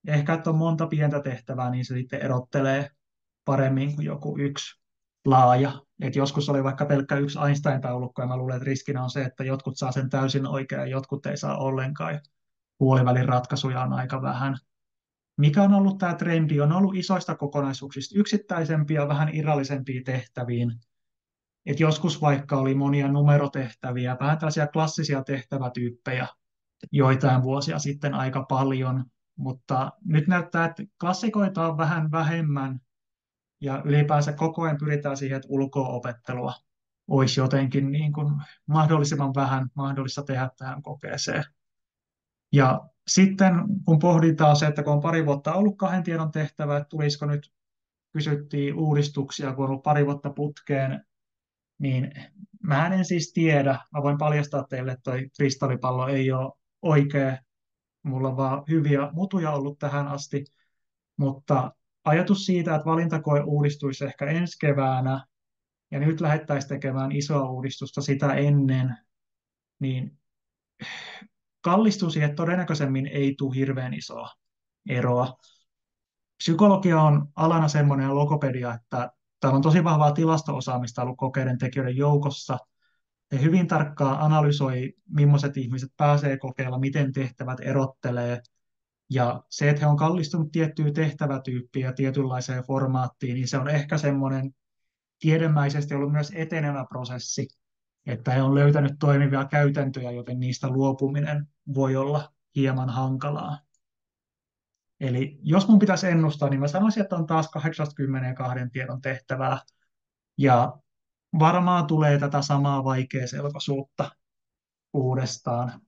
Ehkä, että on monta pientä tehtävää, niin se sitten erottelee paremmin kuin joku yksi laaja. Et joskus oli vaikka pelkkä yksi Einstein-taulukko, ja mä luulen, että riskinä on se, että jotkut saa sen täysin oikein ja jotkut ei saa ollenkaan. Puolivälin ratkaisuja on aika vähän. Mikä on ollut tämä trendi? On ollut isoista kokonaisuuksista yksittäisempiä, vähän irrallisempia tehtäviin. Et joskus vaikka oli monia numerotehtäviä, vähän tällaisia klassisia tehtävätyyppejä joitain vuosia sitten aika paljon, mutta nyt näyttää, että klassikoita on vähän vähemmän ja ylipäänsä koko ajan pyritään siihen, että ulko-opettelua olisi jotenkin niin kuin mahdollisimman vähän mahdollista tehdä tähän kokeeseen. Ja sitten kun pohditaan se, että kun on pari vuotta ollut kahden tiedon tehtävä, että tulisiko nyt, kysyttiin uudistuksia, kun on ollut pari vuotta putkeen, niin mä en siis tiedä. Mä voin paljastaa teille, että toi kristallipallo ei ole oikea. Mulla on vaan hyviä mutuja ollut tähän asti. Mutta ajatus siitä, että valintakoe uudistuisi ehkä ensi keväänä ja nyt lähdettäisiin tekemään isoa uudistusta sitä ennen, niin kallistuu siihen, että todennäköisemmin ei tule hirveän isoa eroa. Psykologia on alana semmoinen ja logopedia, että täällä on tosi vahvaa tilasto-osaamista ollut kokeiden tekijöiden joukossa, He hyvin tarkkaan analysoi, millaiset ihmiset pääsee kokeilla, miten tehtävät erottelee. Ja se, että he on kallistunut tiettyyn tehtävätyyppiin ja tietynlaiseen formaattiin, niin se on ehkä semmoinen tiedemäisesti ollut myös etenevä prosessi, että he on löytänyt toimivia käytäntöjä, joten niistä luopuminen voi olla hieman hankalaa. Eli jos mun pitäisi ennustaa, niin mä sanoisin, että on taas 82 tiedon tehtävää, ja varmaan tulee tätä samaa vaikeaselkoisuutta uudestaan.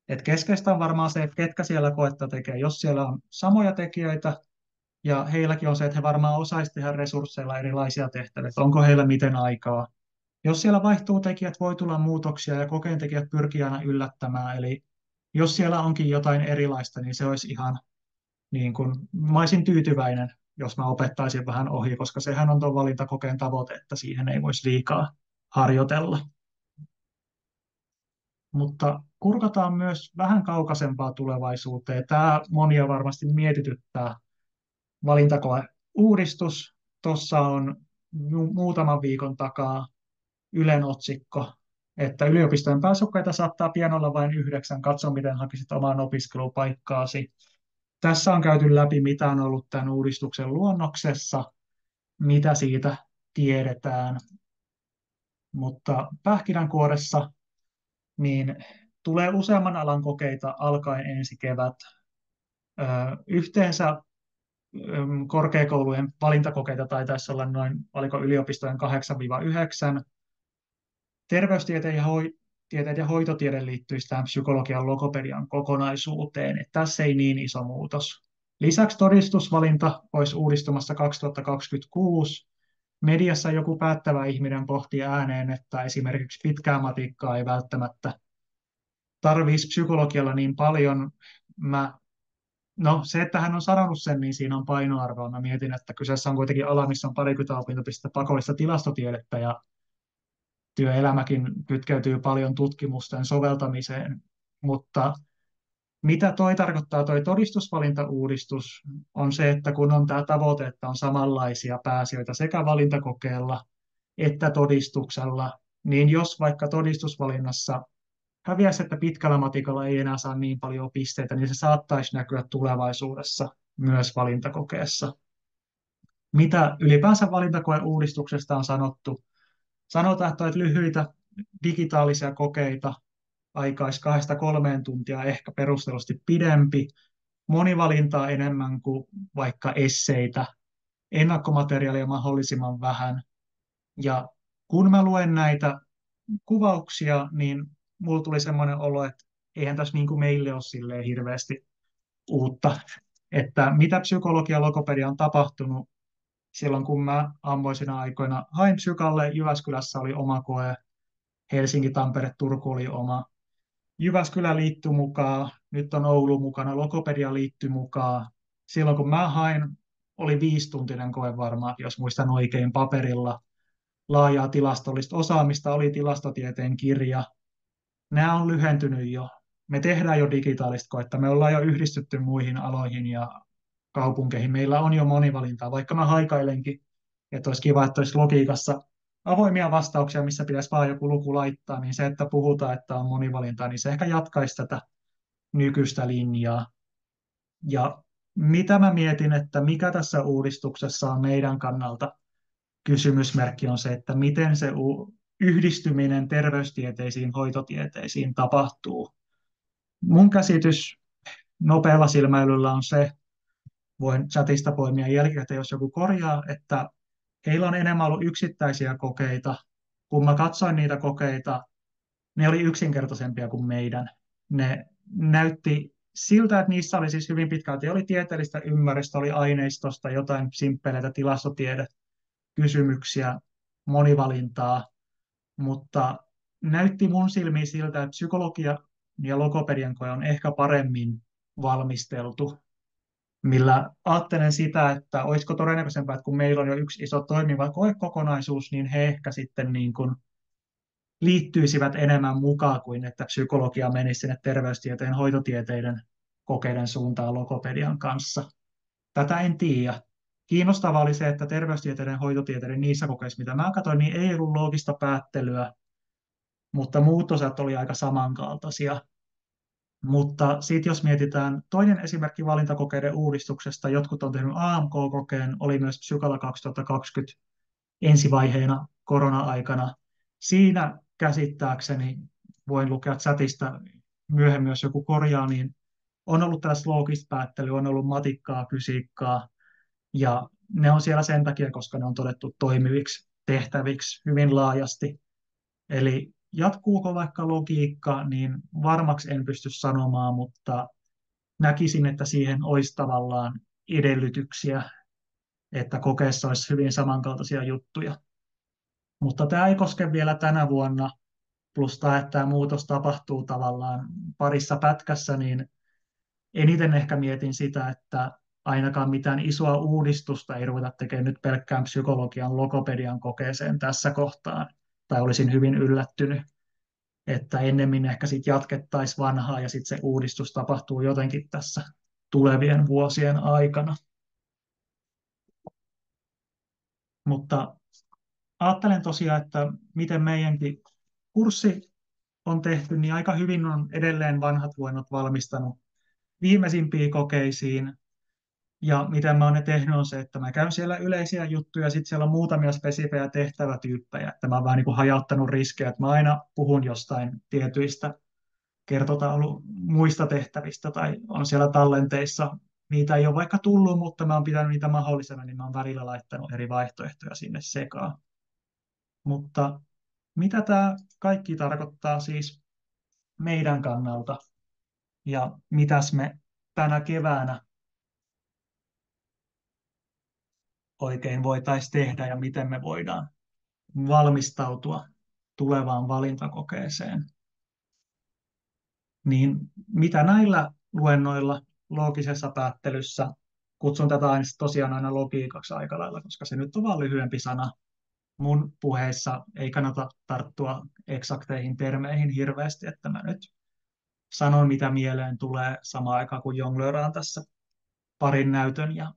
Et keskeistä on varmaan se, että ketkä siellä koetta tekee. Jos siellä on samoja tekijöitä, ja heilläkin on se, että he varmaan osaisivat tehdä resursseilla erilaisia tehtäviä, että onko heillä miten aikaa. Jos siellä vaihtuu tekijät, voi tulla muutoksia ja kokeentekijät pyrkii aina yllättämään. Eli jos siellä onkin jotain erilaista, niin se olisi ihan niin kuin, mä olisin tyytyväinen, jos mä opettaisin vähän ohi, koska sehän on tuon valintakokeen tavoite, että siihen ei voisi liikaa harjoitella. Mutta kurkataan myös vähän kaukaisempaa tulevaisuuteen. Tämä monia varmasti mietityttää. Valintakoe-uudistus. Tuossa on muutaman viikon takaa Ylen otsikko, että yliopistojen pääsykokeita saattaa pian olla vain 9. Katso, miten hakisit omaan opiskelupaikkaasi. Tässä on käyty läpi, mitä on ollut tämän uudistuksen luonnoksessa, mitä siitä tiedetään, mutta pähkinänkuoressa niin tulee useamman alan kokeita alkaen ensi kevät. Yhteensä korkeakoulujen valintakokeita taitaisi olla noin, oliko yliopistojen 8-9. Terveystieteen ja hoitotiede liittyisi tähän psykologian logopedian kokonaisuuteen, että tässä ei niin iso muutos. Lisäksi todistusvalinta olisi uudistumassa 2026. Mediassa joku päättävä ihminen pohti ääneen, että esimerkiksi pitkää matikkaa ei välttämättä tarvitsisi psykologialla niin paljon. No se, että hän on sanonut sen, niin siinä on painoarvoa. Mä mietin, että kyseessä on kuitenkin ala, missä on parikymmentä opintopistettä pakollista tilastotiedettä ja työelämäkin kytkeytyy paljon tutkimusten soveltamiseen. Mutta mitä toi tarkoittaa, toi todistusvalintauudistus, on se, että kun on tämä tavoite, että on samanlaisia pääsijöitä sekä valintakokeella että todistuksella, niin jos vaikka todistusvalinnassa häviäisi, että pitkällä matikalla ei enää saa niin paljon pisteitä, niin se saattaisi näkyä tulevaisuudessa myös valintakokeessa. Mitä ylipäänsä valintakoeuudistuksesta on sanottu? Sanotaan, että lyhyitä digitaalisia kokeita aikaisi 2-3 tuntia, ehkä perustellusti pidempi, monivalintaa enemmän kuin vaikka esseitä, ennakkomateriaalia mahdollisimman vähän. Ja kun mä luen näitä kuvauksia, niin mulla tuli semmoinen olo, että eihän tässä niin kuin meille ole silleen hirveästi uutta. Että mitä psykologia ja logopedia on tapahtunut silloin, kun mä ammoisina aikoina hain psykalle, Jyväskylässä oli oma koe, Helsinki, Tampere, Turku oli oma. Jyväskylä liittyi mukaan, nyt on Oulu mukana, logopedia liittyi mukaan. Silloin kun mä hain, oli 5-tuntinen koe varmaan, jos muistan oikein paperilla. Laajaa tilastollista osaamista, oli tilastotieteen kirja. Nämä on lyhentynyt jo. Me tehdään jo digitaalista koetta, me ollaan jo yhdistytty muihin aloihin ja kaupunkeihin. Meillä on jo monivalintaa, vaikka mä haikailenkin, että olisi kiva, että olisi logiikassa avoimia vastauksia, missä pitäisi vaan joku luku laittaa, niin se, että puhutaan, että on monivalintaa, niin se ehkä jatkaisi tätä nykyistä linjaa. Ja mitä mä mietin, että mikä tässä uudistuksessa on meidän kannalta kysymysmerkki on se, että miten se yhdistyminen terveystieteisiin, hoitotieteisiin tapahtuu. Mun käsitys nopealla silmäilyllä on se, voin chatista poimia jälkikäteen, jos joku korjaa, että heillä on enemmän ollut yksittäisiä kokeita. Kun mä katsoin niitä kokeita, ne oli yksinkertaisempia kuin meidän. Ne näytti siltä, että niissä oli siis hyvin pitkälti, oli tieteellistä ymmärrystä, oli aineistosta, jotain simppeleitä tilastotiedekysymyksiä, monivalintaa, mutta näytti mun silmiin siltä, että psykologia ja logopedian koe on ehkä paremmin valmisteltu, millä ajattelen sitä, että olisiko todennäköisempää, että kun meillä on jo yksi iso toimiva koekokonaisuus, niin he ehkä sitten niin kuin liittyisivät enemmän mukaan kuin että psykologia menisi sinne terveystieteen, hoitotieteiden kokeiden suuntaan logopedian kanssa. Tätä en tiedä. Kiinnostavaa oli se, että terveystieteiden, hoitotieteiden niissä kokeissa, mitä mä katsoin, niin ei ollut loogista päättelyä. mutta muut osat oli aika samankaltaisia. Mutta sitten jos mietitään toinen esimerkki valintakokeiden uudistuksesta, jotkut on tehnyt AMK-kokeen, oli myös Psykalla 2020 ensivaiheena korona-aikana. Siinä käsittääkseni, voin lukea chatista myöhemmin, jos joku korjaa, niin on ollut tällaista loogista päättelyä, on ollut matikkaa, fysiikkaa, ja ne on siellä sen takia, koska ne on todettu toimiviksi tehtäviksi hyvin laajasti. Eli jatkuuko vaikka logiikka, niin varmaksi en pysty sanomaan, mutta näkisin, että siihen olisi tavallaan edellytyksiä, että kokeessa olisi hyvin samankaltaisia juttuja. Mutta tämä ei koske vielä tänä vuonna, plus tämä, että tämä muutos tapahtuu tavallaan parissa pätkässä, niin eniten ehkä mietin sitä, että ainakaan mitään isoa uudistusta ei ruveta tekemään nyt pelkkään psykologian logopedian kokeeseen tässä kohtaa. Tai olisin hyvin yllättynyt, että ennemmin ehkä sitten jatkettaisiin vanhaa ja sitten se uudistus tapahtuu jotenkin tässä tulevien vuosien aikana. Mutta ajattelen tosiaan, että miten meidänkin kurssi on tehty, niin aika hyvin on edelleen vanhat luennot valmistanut viimeisimpiin kokeisiin. Ja miten mä oon ne tehnyt on se, että mä käyn siellä yleisiä juttuja, sitten siellä on muutamia spesifejä tehtävätyyppejä, että mä oon vähän niin kuin hajauttanut riskejä, että mä aina puhun jostain tietyistä kertotaulu muista tehtävistä tai on siellä tallenteissa. Niitä ei ole vaikka tullut, mutta mä oon pitänyt niitä mahdollisena, niin mä oon välillä laittanut eri vaihtoehtoja sinne sekaan. Mutta mitä tämä kaikki tarkoittaa siis meidän kannalta ja mitäs me tänä keväänä oikein voitaisiin tehdä ja miten me voidaan valmistautua tulevaan valintakokeeseen. Niin mitä näillä luennoilla loogisessa päättelyssä, kutsun tätä aina tosiaan aina logiikaksi aika lailla, koska se nyt on vaan lyhyempi sana. Mun puheissa ei kannata tarttua eksakteihin termeihin hirveästi, että mä nyt sanon mitä mieleen tulee samaan aikaan kun jonglööraan tässä parin näytön ja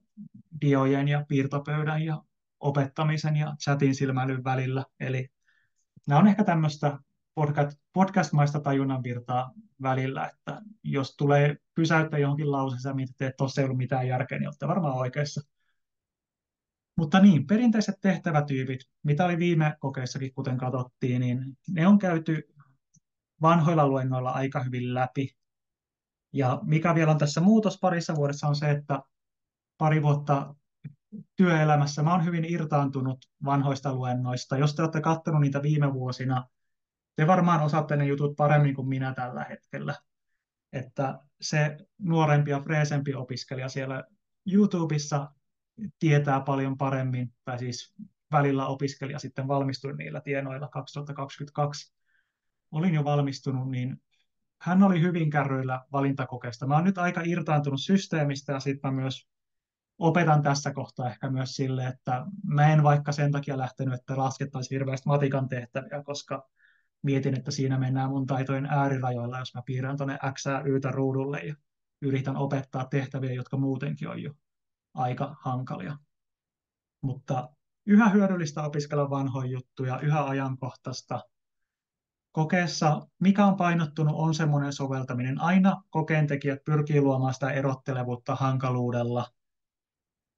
diojen ja piirtopöydän ja opettamisen ja chatin silmäilyn välillä. Eli nämä on ehkä tämmöistä podcast-maista tajunnanvirtaa välillä, että jos tulee pysäyttää johonkin lauseeseen ja mietitte, että tuossa ei ollut mitään järkeä, niin olette varmaan oikeassa. Mutta niin, perinteiset tehtävätyypit, mitä oli viime kokeissakin, kuten katsottiin, niin ne on käyty vanhoilla luennoilla aika hyvin läpi. Ja mikä vielä on tässä muutos parissa vuodessa on se, että pari vuotta työelämässä mä oon hyvin irtaantunut vanhoista luennoista. Jos te olette katsonut niitä viime vuosina, te varmaan osaatte ne jutut paremmin kuin minä tällä hetkellä. Että se nuorempi ja freesempi opiskelija siellä YouTubessa tietää paljon paremmin, tai siis välillä opiskelija sitten valmistui niillä tienoilla 2022. Olin jo valmistunut, niin hän oli hyvin kärryillä valintakokeesta. Mä oon nyt aika irtaantunut systeemistä ja sitten mä myös opetan tässä kohtaa ehkä myös sille, että mä en vaikka sen takia lähtenyt, että laskettaisiin hirveästi matikan tehtäviä, koska mietin, että siinä mennään mun taitojen äärirajoilla, jos mä piirrän tuonne X ja Ytä ruudulle ja yritän opettaa tehtäviä, jotka muutenkin on jo aika hankalia. Mutta yhä hyödyllistä opiskella vanhoja juttuja, yhä ajankohtaista. Kokeessa, mikä on painottunut, on semmoinen soveltaminen. Aina kokeentekijät pyrkii luomaan sitä erottelevuutta hankaluudella.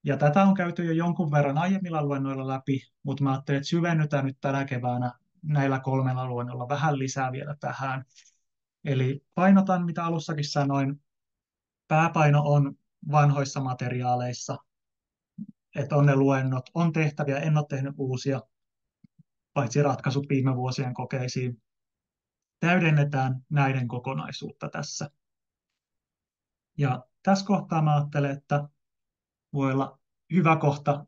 Ja tätä on käyty jo jonkun verran aiemmilla luennoilla läpi, mutta mä ajattelin, että syvennytään nyt tänä keväänä näillä 3 luennoilla vähän lisää vielä tähän. Eli painotan, mitä alussakin sanoin, pääpaino on vanhoissa materiaaleissa, että on ne luennot, on tehtäviä, en ole tehnyt uusia, paitsi ratkaisut viime vuosien kokeisiin. Täydennetään näiden kokonaisuutta tässä. Ja tässä kohtaa mä ajattelen, että voi olla hyvä kohta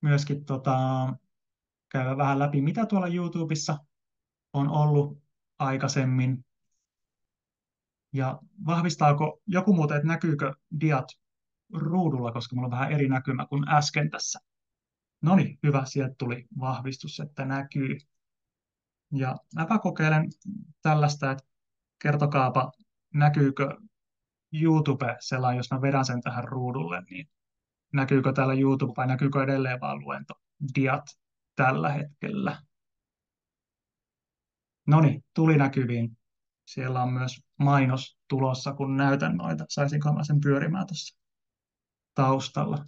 myöskin käydä vähän läpi, mitä tuolla YouTubessa on ollut aikaisemmin. Ja vahvistaako joku muuten, että näkyykö diat ruudulla, koska mulla on vähän eri näkymä kuin äsken tässä. No niin, hyvä, sieltä tuli vahvistus, että näkyy. Ja mäpä kokeilen tällaista, että kertokaapa, näkyykö YouTube sellainen, jos mä vedän sen tähän ruudulle, niin näkyykö täällä YouTube vai näkyykö edelleen vaan luento diat tällä hetkellä? No niin, tuli näkyviin. Siellä on myös mainos tulossa, kun näytän noita. Saisinko mä sen pyörimään tuossa taustalla?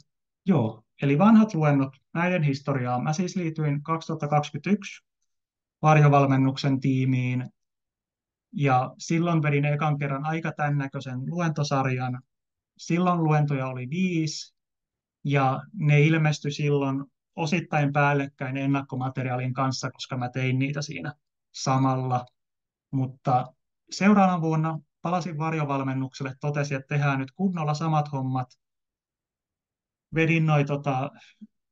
Joo, eli vanhat luennot, näiden historiaa. Mä siis liityin 2021 varjovalmennuksen tiimiin ja silloin vedin ekan kerran aika tämän näköisen luentosarjan. Silloin luentoja oli 5 ja ne ilmestyi silloin osittain päällekkäin ennakkomateriaalin kanssa, koska mä tein niitä siinä samalla. Mutta seuraavana vuonna palasin varjovalmennukselle, totesin, että tehdään nyt kunnolla samat hommat. Vedin noin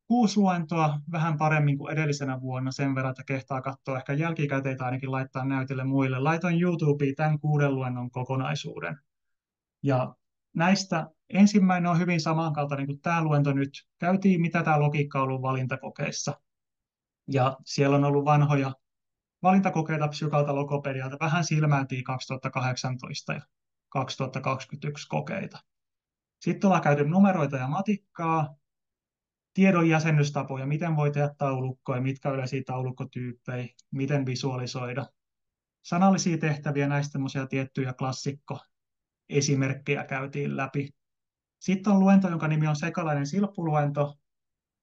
6 luentoa vähän paremmin kuin edellisenä vuonna sen verran, että kehtaa katsoa ehkä jälkikäteitä ainakin laittaa näytille muille. Laitoin YouTubeen tämän 6 luennon kokonaisuuden. Ja näistä ensimmäinen on hyvin samankaltainen kuin tämä luento nyt. Käytiin, mitä tämä logiikka on ollut valintakokeissa. Ja siellä on ollut vanhoja valintakokeita psykalta logopedialta. Vähän silmäiltiin 2018 ja 2021 kokeita. Sitten ollaan käyty numeroita ja matikkaa, tiedon jäsennystapoja, miten voi tehdä taulukkoja, mitkä on yleisiä taulukkotyyppejä, miten visualisoida. Sanallisia tehtäviä, näistä semmoisia tiettyjä klassikkoesimerkkejä käytiin läpi. Sitten on luento, jonka nimi on Sekalainen silppuluento.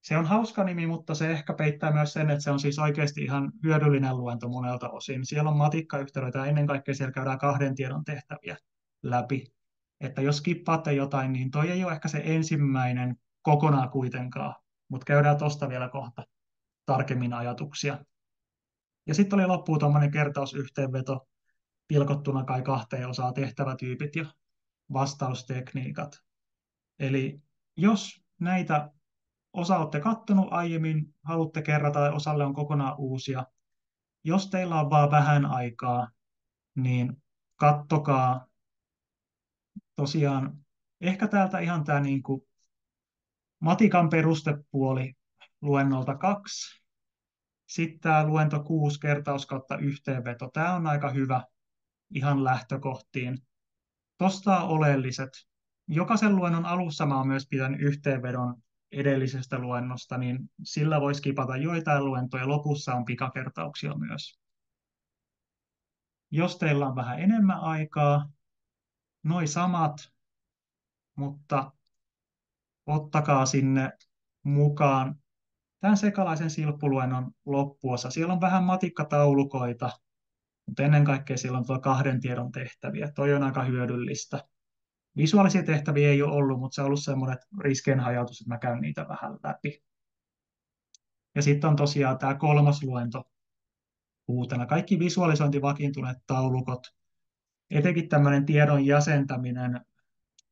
Se on hauska nimi, mutta se ehkä peittää myös sen, että se on siis oikeasti ihan hyödyllinen luento monelta osin. Siellä on matikkayhtälöitä ja ennen kaikkea siellä käydään 2 tiedon tehtäviä läpi. Että jos skippaatte jotain, niin toi ei ole ehkä se ensimmäinen kokonaan kuitenkaan, mutta käydään tuosta vielä kohta tarkemmin ajatuksia. Ja sitten oli loppuun tuommoinen kertausyhteenveto pilkottuna kai 2 osaan tehtävätyypit ja vastaustekniikat. Eli jos näitä osa olette kattonut aiemmin, haluatte kerrata tai osalle on kokonaan uusia. Jos teillä on vaan vähän aikaa, niin kattokaa tosiaan ehkä täältä ihan tämä niin kuin matikan perustepuoli luennolta 2. Sitten tämä luento 6 kertaus kautta yhteenveto. Tämä on aika hyvä ihan lähtökohtiin. Tuosta on oleelliset. Jokaisen luennon alussa mä oon myös pitänyt yhteenvedon edellisestä luennosta, niin sillä voi skipata joitain luentoja. Lopussa on pikakertauksia myös. Jos teillä on vähän enemmän aikaa, noi samat, mutta ottakaa sinne mukaan tämän sekalaisen silppuluennon loppuosa. Siellä on vähän matikkataulukoita, mutta ennen kaikkea siellä on tuo 2 tiedon tehtäviä. Toi on aika hyödyllistä. Visuaalisia tehtäviä ei ole ollut, mutta se on ollut semmoinen riskeenhajautus, että mä käyn niitä vähän läpi. Ja sitten on tosiaan tämä 3. luento uutena. Kaikki visualisointivakiintuneet taulukot, etenkin tämmöinen tiedon jäsentäminen,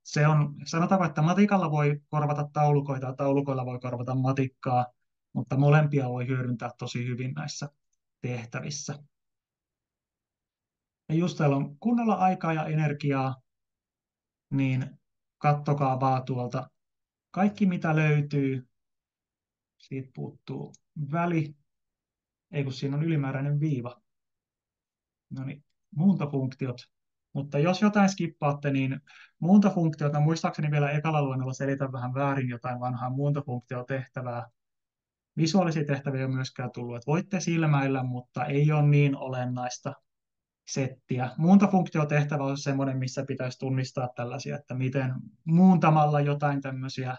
se on, sanotaanko, että matikalla voi korvata taulukoita ja taulukoilla voi korvata matikkaa, mutta molempia voi hyödyntää tosi hyvin näissä tehtävissä. Ja just teillä on kunnolla aikaa ja energiaa, niin kattokaa vaan tuolta kaikki mitä löytyy. Siitä puuttuu väli, ei kun siinä on ylimääräinen viiva. No niin, muuntofunktiot. Mutta jos jotain skippaatte, niin muuntofunktiota, muistaakseni vielä ekalla luennolla selitän vähän väärin jotain vanhaa muuntofunktio-tehtävää. Visuaalisia tehtäviä ei ole myöskään tullut, että voitte silmäillä, mutta ei ole niin olennaista settiä. Muuntofunktio-tehtävä on semmoinen, missä pitäisi tunnistaa tällaisia, että miten muuntamalla jotain tämmöisiä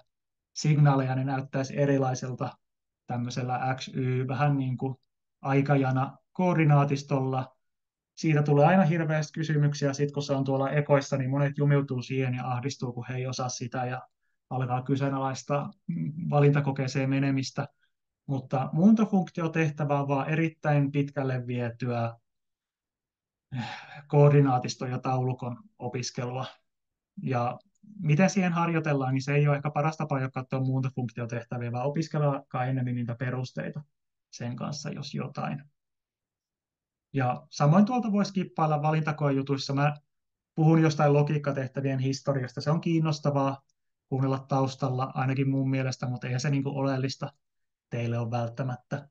signaaleja ne näyttäisi erilaiselta tämmöisellä XY, vähän niin kuin aikajana koordinaatistolla. Siitä tulee aina hirveästi kysymyksiä, sitten kun se on tuolla ekoissa, niin monet jumiutuu siihen ja ahdistuu, kun he ei osaa sitä ja alkaa kyseenalaistaa valintakokeeseen menemistä. Mutta muuntofunktio-tehtävä on vaan erittäin pitkälle vietyä koordinaatisto- ja taulukon opiskelua. Ja miten siihen harjoitellaan, niin se ei ole ehkä paras tapa katsoa muuntofunktio-tehtäviä, vaan opiskelkaa enemmän niitä perusteita sen kanssa, jos jotain. Ja samoin tuolta voi skippailla valintakoejutuissa. Mä puhun jostain logiikkatehtävien historiasta. Se on kiinnostavaa kuunnella taustalla, ainakin mun mielestä, mutta eihän se niin kuin oleellista teille ole välttämättä.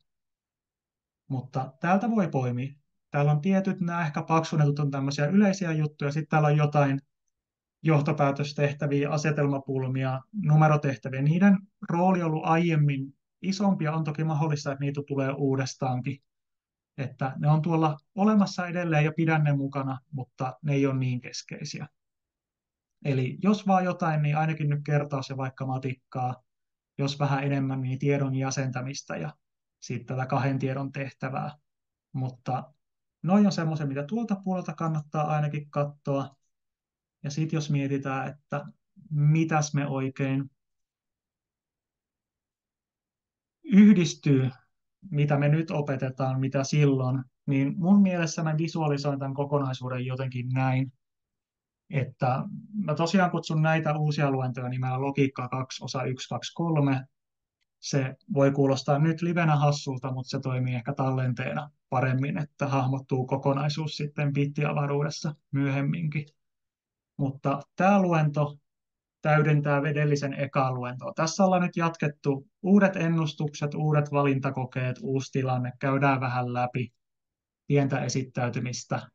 Mutta täältä voi poimia. Täällä on tietyt, nämä ehkä paksunetut on tämmöisiä yleisiä juttuja. Sitten täällä on jotain johtopäätöstehtäviä, asetelmapulmia, numerotehtäviä. Niiden rooli on ollut aiemmin isompi ja on toki mahdollista, että niitä tulee uudestaankin. Että ne on tuolla olemassa edelleen ja pidän ne mukana, mutta ne ei ole niin keskeisiä. Eli jos vaan jotain, niin ainakin nyt kertaus ja vaikka matikkaa, jos vähän enemmän, niin tiedon jäsentämistä ja sitten tätä kahden tiedon tehtävää. Mutta noin on semmoisia, mitä tuolta puolelta kannattaa ainakin katsoa. Ja sitten jos mietitään, että mitäs me oikein yhdistyy, mitä me nyt opetetaan, mitä silloin, niin mun mielessä mä visualisoin tämän kokonaisuuden jotenkin näin, että mä tosiaan kutsun näitä uusia luentoja nimellä Logiikka 2, osa 1, 2, 3. Se voi kuulostaa nyt livenä hassulta, mutta se toimii ehkä tallenteena paremmin, että hahmottuu kokonaisuus sitten bittiavaruudessa myöhemminkin. Mutta tämä luento täydentää edellisen ekaa luentoa. Tässä ollaan nyt jatkettu uudet ennustukset, uudet valintakokeet, uusi tilanne, käydään vähän läpi pientä esittäytymistä.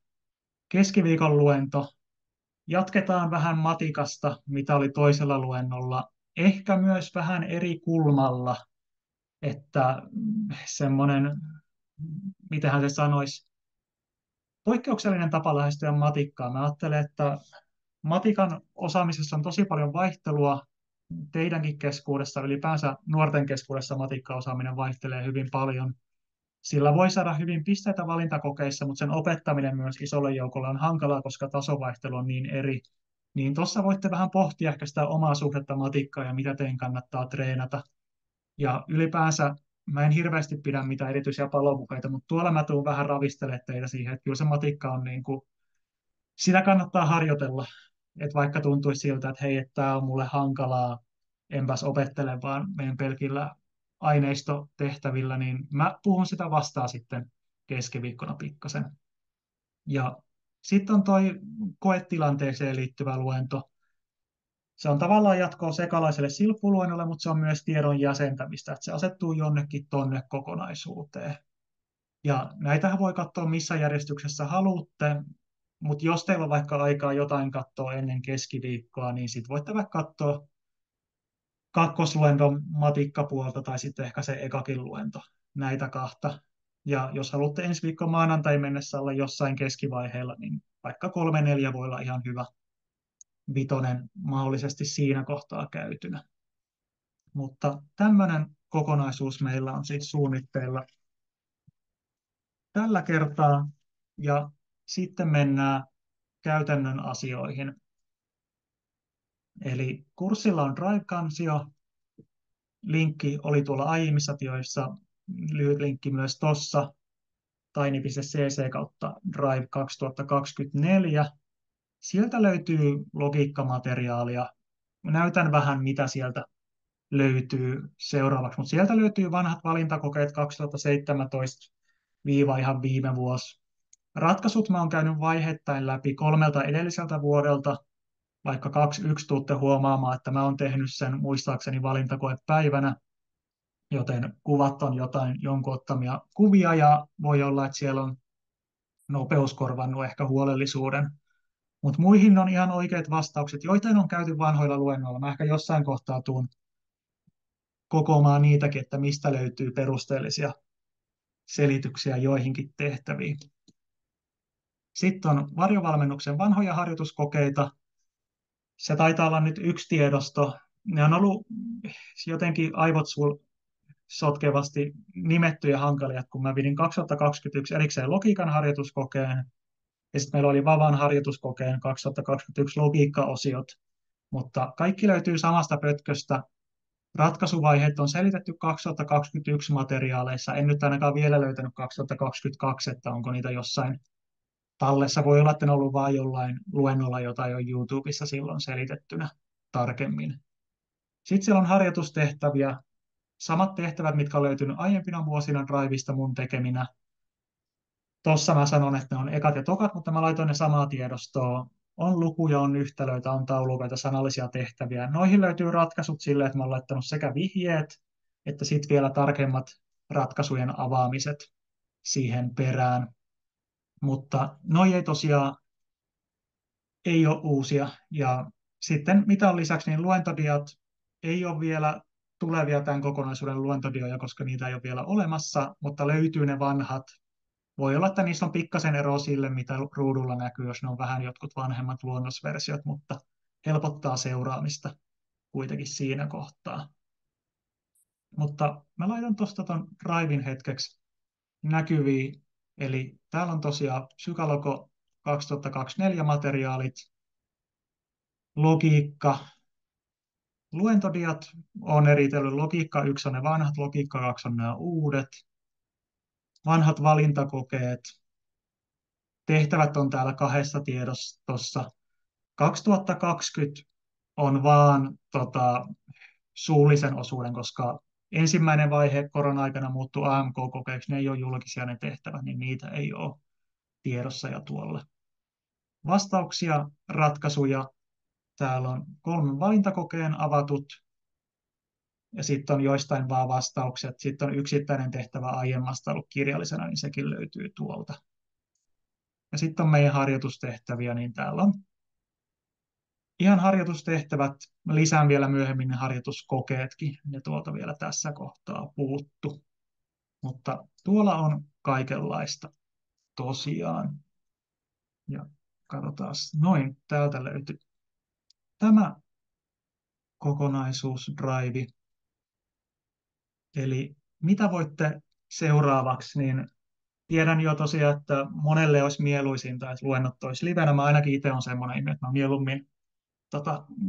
Keskiviikon luento, jatketaan vähän matikasta, mitä oli toisella luennolla, ehkä myös vähän eri kulmalla, että semmoinen, mitähän se sanoisi, poikkeuksellinen tapa lähestyä matikkaa. Mä ajattelen, että matikan osaamisessa on tosi paljon vaihtelua. Teidänkin keskuudessa, ylipäänsä nuorten keskuudessa matikkaosaaminen vaihtelee hyvin paljon. Sillä voi saada hyvin pisteitä valintakokeissa, mutta sen opettaminen myös isolle joukolle on hankalaa, koska tasovaihtelu on niin eri. Niin tuossa voitte vähän pohtia ehkä sitä omaa suhdetta matikkaan ja mitä teidän kannattaa treenata. Ja ylipäänsä mä en hirveästi pidä mitään erityisiä palomukeita, mutta tuolla mä tuun vähän ravistelemaan teitä siihen, että kyllä se matikka on niin kuin, sitä kannattaa harjoitella. Että vaikka tuntuisi siltä, että hei, että tämä on mulle hankalaa, enpäs opettele, vaan meidän pelkillä aineistotehtävillä, niin mä puhun sitä vastaan sitten keskiviikkona pikkasen. Ja sitten on toi koetilanteeseen liittyvä luento. Se on tavallaan jatkoa sekalaiselle silppuluennolle, mutta se on myös tiedon jäsentämistä, että se asettuu jonnekin tonne kokonaisuuteen. Ja näitähän voi katsoa missä järjestyksessä haluatte, mutta jos teillä on vaikka aikaa jotain katsoa ennen keskiviikkoa, niin sitten voitte vaikka katsoa kakkosluenton matikkapuolta tai sitten ehkä se ekakin luento, näitä kahta. Ja jos haluatte ensi viikon maanantai mennessä olla jossain keskivaiheella, niin vaikka 3-4 voi olla ihan hyvä, vitonen mahdollisesti siinä kohtaa käytynä. Mutta tämmöinen kokonaisuus meillä on siis suunnitteilla tällä kertaa. Ja sitten mennään käytännön asioihin. Eli kurssilla on Drive-kansio. Linkki oli tuolla aiemmissa tioissa, lyhyt linkki myös tuossa, tiny.cc kautta Drive 2024. Sieltä löytyy logiikkamateriaalia. Näytän vähän, mitä sieltä löytyy seuraavaksi, mutta sieltä löytyy vanhat valintakokeet 2017 ihan viime vuosi. Ratkaisut mä oon käynyt vaiheittain läpi 3 edelliseltä vuodelta, vaikka 21 tuutte huomaamaan, että mä oon tehnyt sen muistaakseni valintakoepäivänä, joten kuvat on jonkun ottamia kuvia ja voi olla, että siellä on nopeus korvannut ehkä huolellisuuden. Mutta muihin on ihan oikeat vastaukset, joita on käyty vanhoilla luennoilla. Mä ehkä jossain kohtaa tuun kokoamaan niitäkin, että mistä löytyy perusteellisia selityksiä joihinkin tehtäviin. Sitten on varjovalmennuksen vanhoja harjoituskokeita. Se taitaa olla nyt yksi tiedosto. Ne on ollut jotenkin aivot sotkevasti nimettyjä ja hankalia, kun mä pidin 2021 erikseen logiikan harjoituskokeen, ja sitten meillä oli Vavan harjoituskokeen 2021 logiikkaosiot, mutta kaikki löytyy samasta pötköstä. Ratkaisuvaiheet on selitetty 2021 materiaaleissa. En nyt ainakaan vielä löytänyt 2022, että onko niitä jossain tallessa. Voi olla, että ne on ollut vain jollain luennolla, jota on YouTubessa silloin selitettynä tarkemmin. Sitten siellä on harjoitustehtäviä, samat tehtävät, mitkä on löytynyt aiempina vuosina Drivesta mun tekeminä. Tuossa mä sanon, että ne on ekat ja tokat, mutta mä laitoin ne samaa tiedostoa. On lukuja, on yhtälöitä, on taulukoita, sanallisia tehtäviä. Noihin löytyy ratkaisut sille, että mä oon laittanut sekä vihjeet, että sitten vielä tarkemmat ratkaisujen avaamiset siihen perään. Mutta noi ei tosiaan ei ole uusia. Ja sitten mitä on lisäksi, niin luentodiat ei ole vielä tulevia tämän kokonaisuuden luentodioja, koska niitä ei ole vielä olemassa, mutta löytyy ne vanhat. Voi olla, että niissä on pikkasen ero sille, mitä ruudulla näkyy, jos ne on vähän jotkut vanhemmat luonnosversiot, mutta helpottaa seuraamista kuitenkin siinä kohtaa. Mutta mä laitan tuosta ton Driven hetkeksi näkyviin. Eli täällä on tosiaan Psykalogo 2024 materiaalit, logiikka, luentodiat on eritellyt. Logiikka 1 on ne vanhat, logiikka 2 on nämä uudet. Vanhat valintakokeet. Tehtävät on täällä kahdessa tiedostossa. 2020 on vaan suullisen osuuden, koska ensimmäinen vaihe korona-aikana muuttui AMK-kokeiksi, ne ei ole julkisia ne tehtävät, niin niitä ei ole tiedossa ja tuolla. Vastauksia, ratkaisuja. Täällä on 3 valintakokeen avatut, ja sitten on joistain vaan vastaukset. Sitten on yksittäinen tehtävä aiemmasta ollut kirjallisena, niin sekin löytyy tuolta. Ja sitten on meidän harjoitustehtäviä, niin täällä on ihan harjoitustehtävät. Lisään vielä myöhemmin ne harjoituskokeetkin, ne tuolta vielä tässä kohtaa puuttu. Mutta tuolla on kaikenlaista tosiaan. Ja katsotaan, noin, täältä löytyy tämä kokonaisuus, Drive. Eli mitä voitte seuraavaksi, niin tiedän jo tosiaan, että monelle olisi mieluisinta, että luennot olisi livenä. Mä ainakin itse olen semmoinen ihminen, että mä mieluummin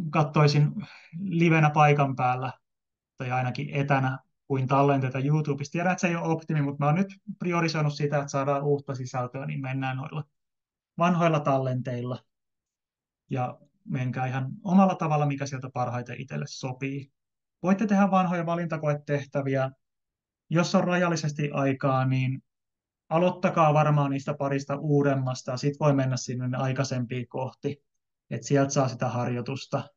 katsoisin livenä paikan päällä tai ainakin etänä kuin tallenteita YouTubesta. Tiedän, että se ei ole optimi, mutta mä oon nyt priorisoinut sitä, että saadaan uutta sisältöä, niin mennään noilla vanhoilla tallenteilla. Ja menkää ihan omalla tavalla, mikä sieltä parhaiten itselle sopii. Voitte tehdä vanhoja valintakoetehtäviä. Jos on rajallisesti aikaa, niin aloittakaa varmaan niistä parista uudemmasta, ja sitten voi mennä sinne aikaisempiin kohti, että sieltä saa sitä harjoitusta.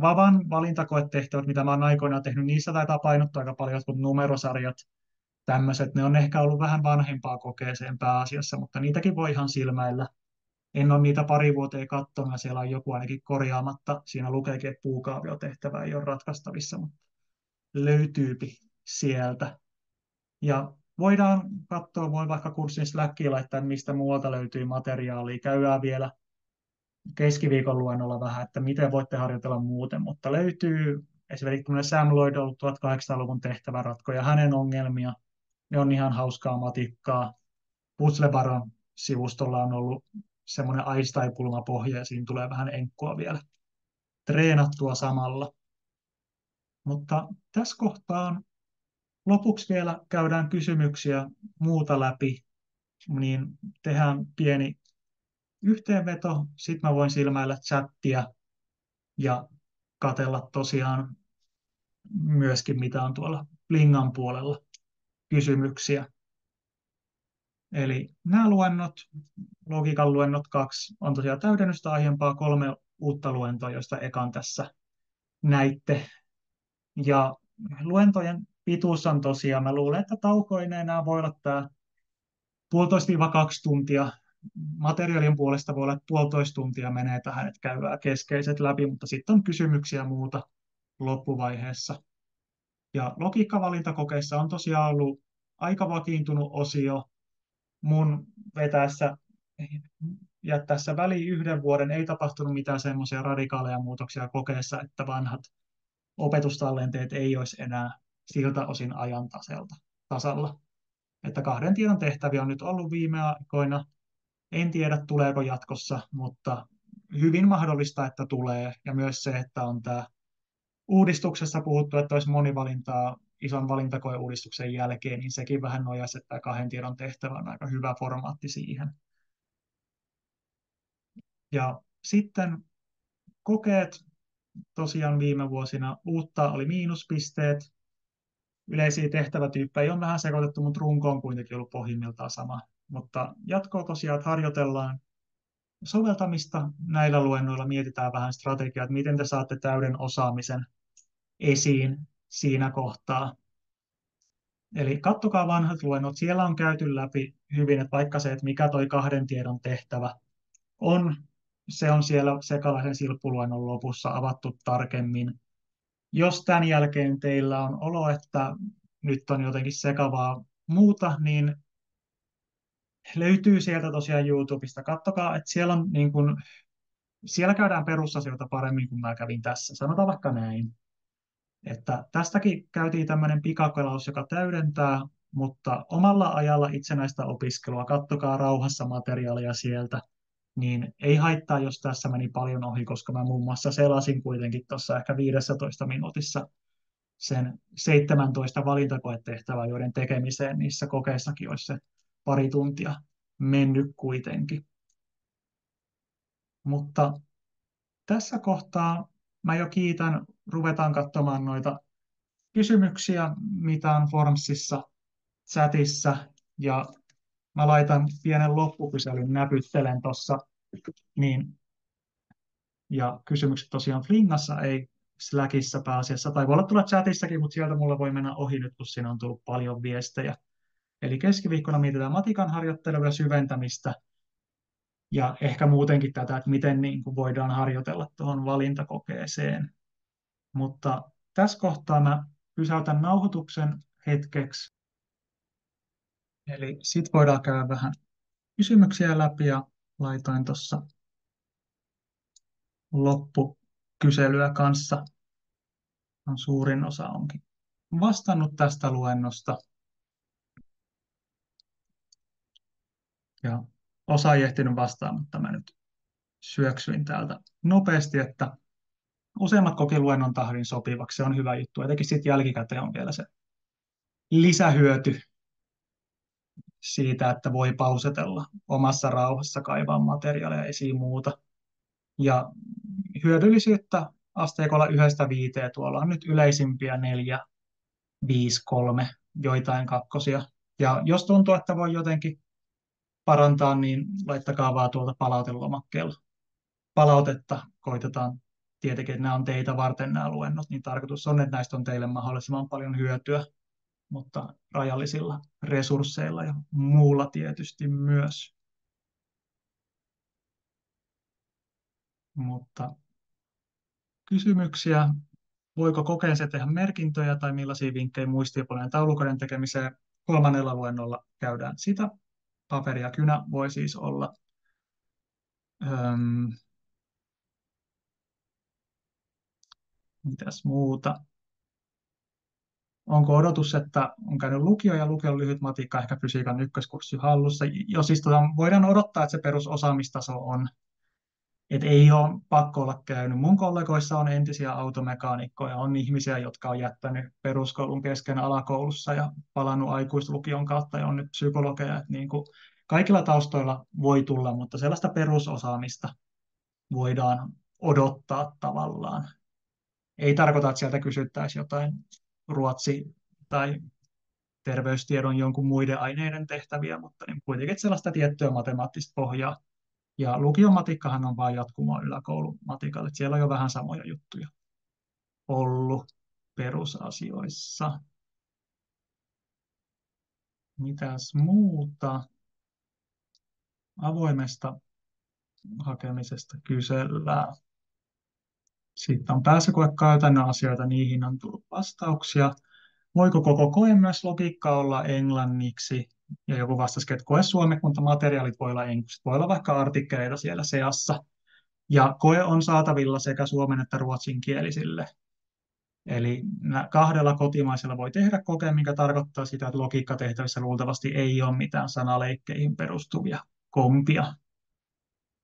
Vavan valintakoetehtävät, mitä mä oon aikoinaan tehnyt, niissä taitaa painottaa aika paljon jotkut numerosarjat, tämmöiset. Ne on ehkä ollut vähän vanhempaa kokeeseen pääasiassa, mutta niitäkin voi ihan silmäillä. En ole niitä pari vuoteen katsonut, ja siellä on joku ainakin korjaamatta. Siinä lukeekin, että puukaavio-tehtävä ei ole ratkaistavissa, mutta löytyypi sieltä. Ja voidaan katsoa, voi vaikka kurssin Slackiin laittaa, mistä muualta löytyy materiaalia. Käydään vielä keskiviikon luennolla vähän, että miten voitte harjoitella muuten, mutta löytyy esimerkiksi Sam Lloyd on ollut 1800-luvun tehtäväratkoja, hänen ongelmia, ne on ihan hauskaa matikkaa. Puzzlebaron sivustolla on ollut semmoinen Einstein-pulmapohja, ja siinä tulee vähän enkkua vielä treenattua samalla. Mutta tässä kohtaa lopuksi vielä käydään kysymyksiä muuta läpi, niin tehdään pieni yhteenveto, sitten mä voin silmäillä chattia ja katella tosiaan myöskin, mitä on tuolla Blingan puolella kysymyksiä. Eli nämä luennot, logiikan luennot 2, on tosiaan täydennystä aiempaa 3 uutta luentoa, joista ekan tässä näitte. Ja luentojen pituus on tosiaan, mä luulen, että taukoineen nämä voi olla tämä 1,5–2 tuntia. Materiaalin puolesta voi olla, että 1,5 tuntia menee tähän, että käydään keskeiset läpi, mutta sitten on kysymyksiä ja muuta loppuvaiheessa. Ja logiikkavalintakokeissa on tosiaan ollut aika vakiintunut osio. Mun vetäessä jättäessä väliin 1 vuoden ei tapahtunut mitään semmoisia radikaaleja muutoksia kokeessa, että vanhat opetustallenteet ei olisi enää siltä osin ajan tasalla. Että 2 tiedon tehtäviä on nyt ollut viime aikoina. En tiedä, tuleeko jatkossa, mutta hyvin mahdollista, että tulee. Ja myös se, että on tämä uudistuksessa puhuttu, että olisi monivalintaa ison valintakoeuudistuksen jälkeen, niin sekin vähän nojasi, että 2 tiedon tehtävä on aika hyvä formaatti siihen. Ja sitten kokeet tosiaan viime vuosina uutta oli miinuspisteet. Yleisiä tehtävätyyppejä on vähän sekoitettu, mutta runko on kuitenkin ollut pohjimmiltaan sama. Mutta jatkoa tosiaan, että harjoitellaan soveltamista näillä luennoilla, mietitään vähän strategiaa, että miten te saatte täyden osaamisen esiin siinä kohtaa. Eli katsokaa vanhat luennot, siellä on käyty läpi hyvin, että vaikka se, että mikä toi 2 tiedon tehtävä on, se on siellä sekalaisen silppuluennon lopussa avattu tarkemmin. Jos tämän jälkeen teillä on olo, että nyt on jotenkin sekavaa muuta, niin löytyy sieltä tosiaan YouTubesta. Kattokaa, että siellä on niin kuin, siellä käydään perusasioita paremmin kuin mä kävin tässä. Sanotaan vaikka näin. Että tästäkin käytiin tämmöinen pikakelaus, joka täydentää, mutta omalla ajalla itsenäistä opiskelua, kattokaa rauhassa materiaalia sieltä, niin ei haittaa, jos tässä meni paljon ohi, koska mä muun muassa selasin kuitenkin tuossa ehkä 15 minuutissa sen 17 valintakoetehtävää, joiden tekemiseen niissä kokeissakin olisi se pari tuntia mennyt kuitenkin. Mutta tässä kohtaa mä jo kiitän, ruvetaan katsomaan noita kysymyksiä, mitä on Formsissa, chatissa, ja mä laitan pienen loppukyselyn, näpyttelen tuossa, niin, ja kysymykset tosiaan Flingassa, ei Slackissa pääasiassa, tai voi olla tulla chatissakin, mutta sieltä mulla voi mennä ohi nyt, kun siinä on tullut paljon viestejä. Eli keskiviikkona mietitään matikan harjoittelua ja syventämistä, ja ehkä muutenkin tätä, että miten niin kuin voidaan harjoitella tuohon valintakokeeseen. Mutta tässä kohtaa mä pysäytän nauhoituksen hetkeksi. Eli sit voidaan käydä vähän kysymyksiä läpi ja laitoin tuossa loppukyselyä kanssa. Suurin osa onkin vastannut tästä luennosta. Ja osa ei ehtinyt vastaamaan, mutta mä nyt syöksyin täältä nopeasti, että useimmat koki luennon tahdin sopivaksi. Se on hyvä juttu. Etenkin sitten jälkikäteen on vielä se lisähyöty siitä, että voi pausetella omassa rauhassa, kaivaa materiaalia esiin muuta. Ja hyödyllisyyttä asteikolla 1–5, tuolla on nyt yleisimpiä 4, 5, 3, joitain kakkosia. Ja jos tuntuu, että voi jotenkin parantaa, niin laittakaa vaan tuolta palautelomakkeella palautetta. Koitetaan tietenkin, että nämä on teitä varten nämä luennot, niin tarkoitus on, että näistä on teille mahdollisimman paljon hyötyä, mutta rajallisilla resursseilla ja muulla tietysti myös. Mutta kysymyksiä, voiko kokeeseen tehdä merkintöjä tai millaisia vinkkejä muistiinpanojen taulukoiden tekemiseen? 3. luennolla käydään sitä. Paperi ja kynä voi siis olla. Mitäs muuta? Onko odotus, että on käynyt lukio ja lukion lyhyt matikka, ehkä fysiikan ykköskurssi hallussa? Jo siis voidaan odottaa, että se perusosaamistaso on. Et ei ole pakko olla käynyt. Mun kollegoissa on entisiä automekaanikkoja, on ihmisiä, jotka on jättänyt peruskoulun kesken alakoulussa ja palannut aikuislukion kautta ja on nyt psykologeja. Et niin kuin kaikilla taustoilla voi tulla, mutta sellaista perusosaamista voidaan odottaa tavallaan. Ei tarkoita, että sieltä kysyttäisiin jotain ruotsi- tai terveystiedon jonkun muiden aineiden tehtäviä, mutta niin kuitenkin sellaista tiettyä matemaattista pohjaa. Ja lukion matikkahan on vain jatkumoa yläkoulun matikalle. Siellä on jo vähän samoja juttuja ollut perusasioissa. Mitäs muuta? Avoimesta hakemisesta kysellään. Sitten on pääsykoekäytännön asioita, niihin on tullut vastauksia. Voiko koko koe myös logiikka olla englanniksi? Ja joku vastasi, että koe suomeksi, mutta materiaalit voi olla englanniksi. Voi olla vaikka artikkeleita siellä seassa. Ja koe on saatavilla sekä suomen että ruotsinkielisille. Eli 2 kotimaisella voi tehdä kokeen, mikä tarkoittaa sitä, että logiikkatehtävissä luultavasti ei ole mitään sanaleikkeihin perustuvia kompia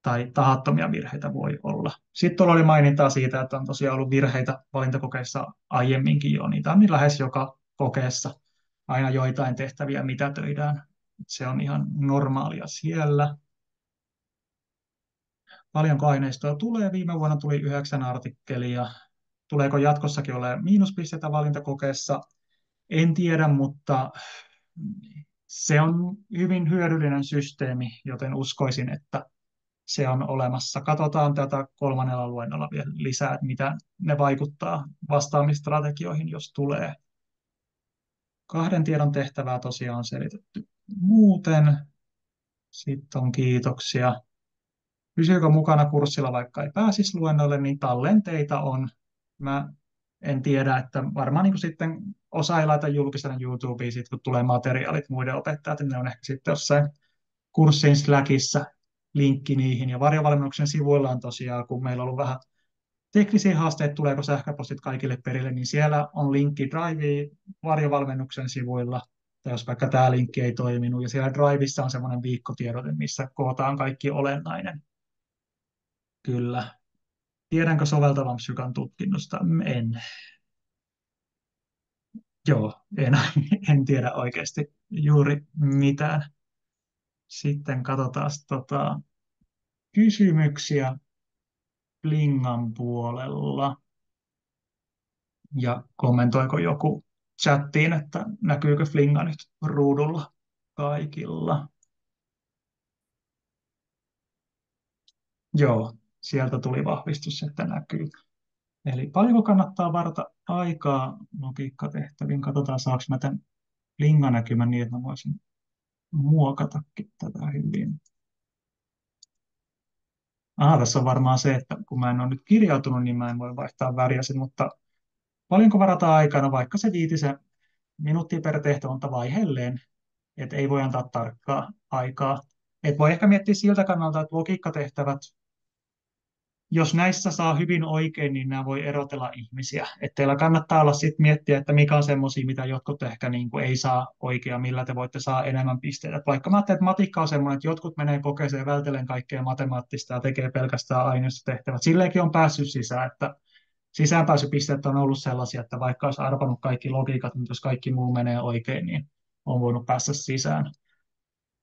tai tahattomia virheitä voi olla. Sitten tuolla oli mainintaa siitä, että on tosiaan ollut virheitä valintakokeissa aiemminkin jo. Niitä on niin lähes joka kokeessa aina joitain tehtäviä mitätöidään. Se on ihan normaalia siellä. Paljonko aineistoa tulee? Viime vuonna tuli 9 artikkelia. Tuleeko jatkossakin olemaan miinuspisteitä valintakokeessa? En tiedä, mutta se on hyvin hyödyllinen systeemi, joten uskoisin, että se on olemassa. Katsotaan tätä 3. luennolla vielä lisää, että mitä ne vaikuttaa vastaamistrategioihin, jos tulee. 2 tiedon tehtävää tosiaan on selitetty muuten. Sitten on kiitoksia. Pysyykö mukana kurssilla, vaikka ei pääsisi luennolle, niin tallenteita on. Mä en tiedä, että varmaan niin sitten osa ei laita julkisena YouTubeen, sit, kun tulee materiaalit muiden opettajat, niin ne on ehkä sitten jossain kurssin Slackissa linkki niihin. Ja varjovalmennuksen sivuilla on tosiaan, kun meillä on ollut vähän teknisiä haasteita, tuleeko sähköpostit kaikille perille, niin siellä on linkki Driveen varjovalmennuksen sivuilla, tai jos vaikka tämä linkki ei toiminut, ja siellä Driveissa on semmoinen viikkotiedote, missä kootaan kaikki olennainen. Kyllä. Tiedänkö soveltavan psykan tutkinnosta? En. Joo, en, en tiedä oikeasti juuri mitään. Sitten katsotaan kysymyksiä Blingan puolella. Ja kommentoiko joku chattiin, että näkyykö Flinga nyt ruudulla kaikilla? Joo, sieltä tuli vahvistus, että näkyy. Eli paljonko kannattaa varata aikaa logiikkatehtäviin? Katsotaan, saanko mä tämän Flinga-näkymän niin, että mä voisin muokatakin tätä hyvin. Tässä on varmaan se, että kun mä en ole nyt kirjautunut, niin mä en voi vaihtaa väriäsi, mutta paljonko varataan aikana, vaikka se 5 minuuttia per tehtävä, mutta vaihelleen, että ei voi antaa tarkkaa aikaa. Et voi ehkä miettiä siltä kannalta, että logiikkatehtävät, jos näissä saa hyvin oikein, niin nämä voi erotella ihmisiä. Että teillä kannattaa olla sitten miettiä, että mikä on semmoisia, mitä jotkut ehkä niin kuin ei saa oikein, millä te voitte saa enemmän pisteitä. Et vaikka mä ajattelen, että matikka on semmoinen, että jotkut menee kokeeseen vältellen kaikkea matemaattista ja tekee pelkästään aineistotehtävät. Silleenkin on päässyt sisään, että sisäänpääsypisteet on ollut sellaisia, että vaikka olisi arvannut kaikki logiikat, mutta jos kaikki muu menee oikein, niin on voinut päästä sisään.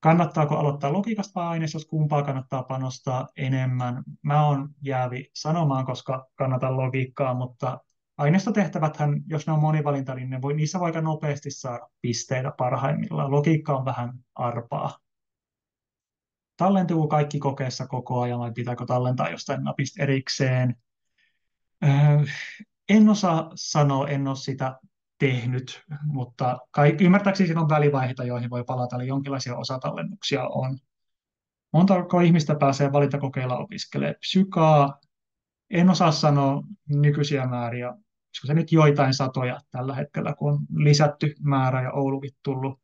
Kannattaako aloittaa logiikasta vai aineesta, jos kumpaa kannattaa panostaa enemmän? Mä oon jäävi sanomaan, koska kannatan logiikkaa, mutta aineistotehtäväthän, jos ne on monivalinta, niin niissä voi aika nopeasti saada pisteitä parhaimmillaan. Logiikka on vähän arpaa. Tallentuu kaikki kokeessa koko ajan vai pitääkö tallentaa jostain napista erikseen? Öö, En osaa sanoa, en ole sitä tehnyt, mutta ymmärtääkseni siinä on välivaiheita, joihin voi palata, eli jonkinlaisia osatallennuksia on. Montako ihmistä pääsee valintakokeilla opiskelemaan psykaa? En osaa sanoa nykyisiä määriä, olisiko se nyt joitain satoja tällä hetkellä, kun on lisätty määrä ja Oulukin tullut.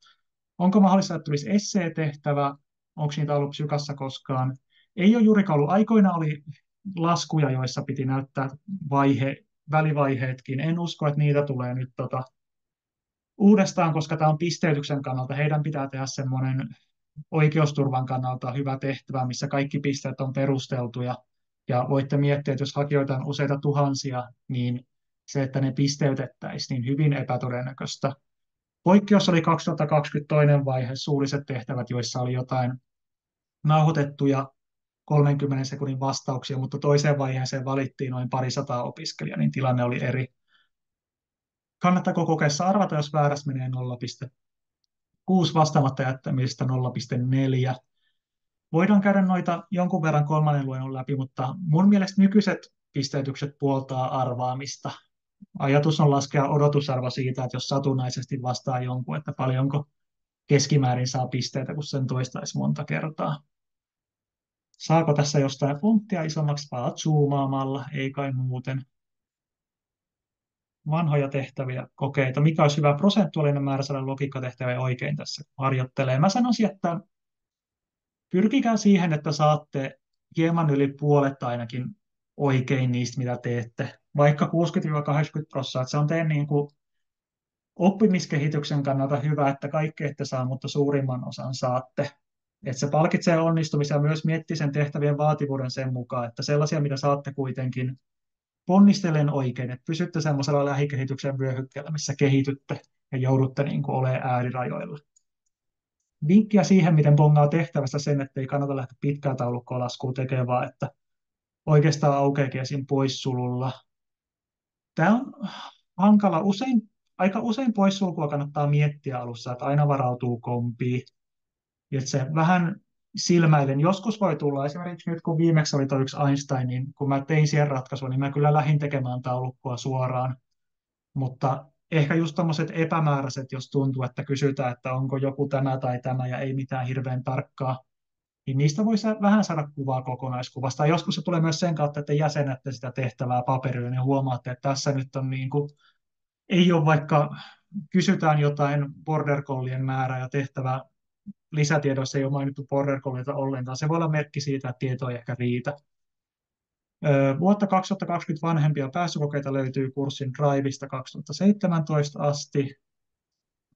Onko mahdollista, että tulisi esseetehtävä? Onko niitä ollut psykassa koskaan? Ei ole juurikaan ollut. Aikoina oli laskuja, joissa piti näyttää välivaiheetkin. En usko, että niitä tulee nyt uudestaan, koska tämä on pisteytyksen kannalta. Heidän pitää tehdä semmoinen oikeusturvan kannalta hyvä tehtävä, missä kaikki pisteet on perusteltuja. Ja voitte miettiä, että jos hakijoita on useita tuhansia, niin se, että ne pisteytettäisiin, niin hyvin epätodennäköistä. Poikkeus oli 2022 vaihe, suulliset tehtävät, joissa oli jotain nauhoitettuja 30 sekunnin vastauksia, mutta toiseen vaiheeseen valittiin noin 200 opiskelijaa, niin tilanne oli eri. Kannattaako kokeessa arvata, jos väärässä menee 0,6 vastaamatta jättämistä 0,4? Voidaan käydä noita jonkun verran kolmannen luennon läpi, mutta mun mielestä nykyiset pisteytykset puoltaa arvaamista. Ajatus on laskea odotusarvo siitä, että jos satunnaisesti vastaa jonkun, että paljonko keskimäärin saa pisteitä, kun sen toistaisi monta kertaa. Saako tässä jostain fonttia isommaksi vaan zoomaamalla, ei kai muuten. Vanhoja tehtäviä, kokeita. Mikä olisi hyvä prosentuaalinen määrä saada logiikkatehtäviä oikein tässä, kun harjoittelee? Mä sanoisin, että pyrkikää siihen, että saatte hieman yli puolet ainakin oikein niistä, mitä teette. Vaikka 60-80%, että se on teidän niin kuin oppimiskehityksen kannalta hyvä, että kaikki ette saa, mutta suurimman osan saatte. Että se palkitsee onnistumisia ja myös miettii sen tehtävien vaativuuden sen mukaan, että sellaisia, mitä saatte kuitenkin ponnistellen oikein, että pysytte semmoisella lähikehityksen vyöhykkeellä, missä kehitytte ja joudutte niin kuin olemaan äärirajoilla. Vinkkiä siihen, miten bongaa tehtävästä sen, että ei kannata lähteä pitkää taulukkoa laskuun tekemään, vaan että oikeastaan aukeakin esim. Poissululla. Tämä on hankala. Aika usein poissulkua kannattaa miettiä alussa, että aina varautuu kompiin. Ja että se vähän silmäilen. Joskus voi tulla, esimerkiksi nyt kun viimeksi oli tuo yksi Einstein, niin kun mä tein siihen ratkaisua, niin mä kyllä lähdin tekemään taulukkoa suoraan. Mutta ehkä just tommoset epämääräiset, jos tuntuu, että kysytään, että onko joku tämä tai tämä ja ei mitään hirveän tarkkaa, niin niistä voi vähän saada kuvaa kokonaiskuvasta. Ja joskus se tulee myös sen kautta, että jäsenätte sitä tehtävää paperille, niin huomaatte, että tässä nyt on niin kuin, ei ole vaikka kysytään jotain border collien määrää ja tehtävä lisätiedoissa ei ole mainittu border collieta ollenkaan. Se voi olla merkki siitä, että tieto ei ehkä riitä. Vuotta 2020 vanhempia pääsykokeita löytyy kurssin Drivesta 2017 asti.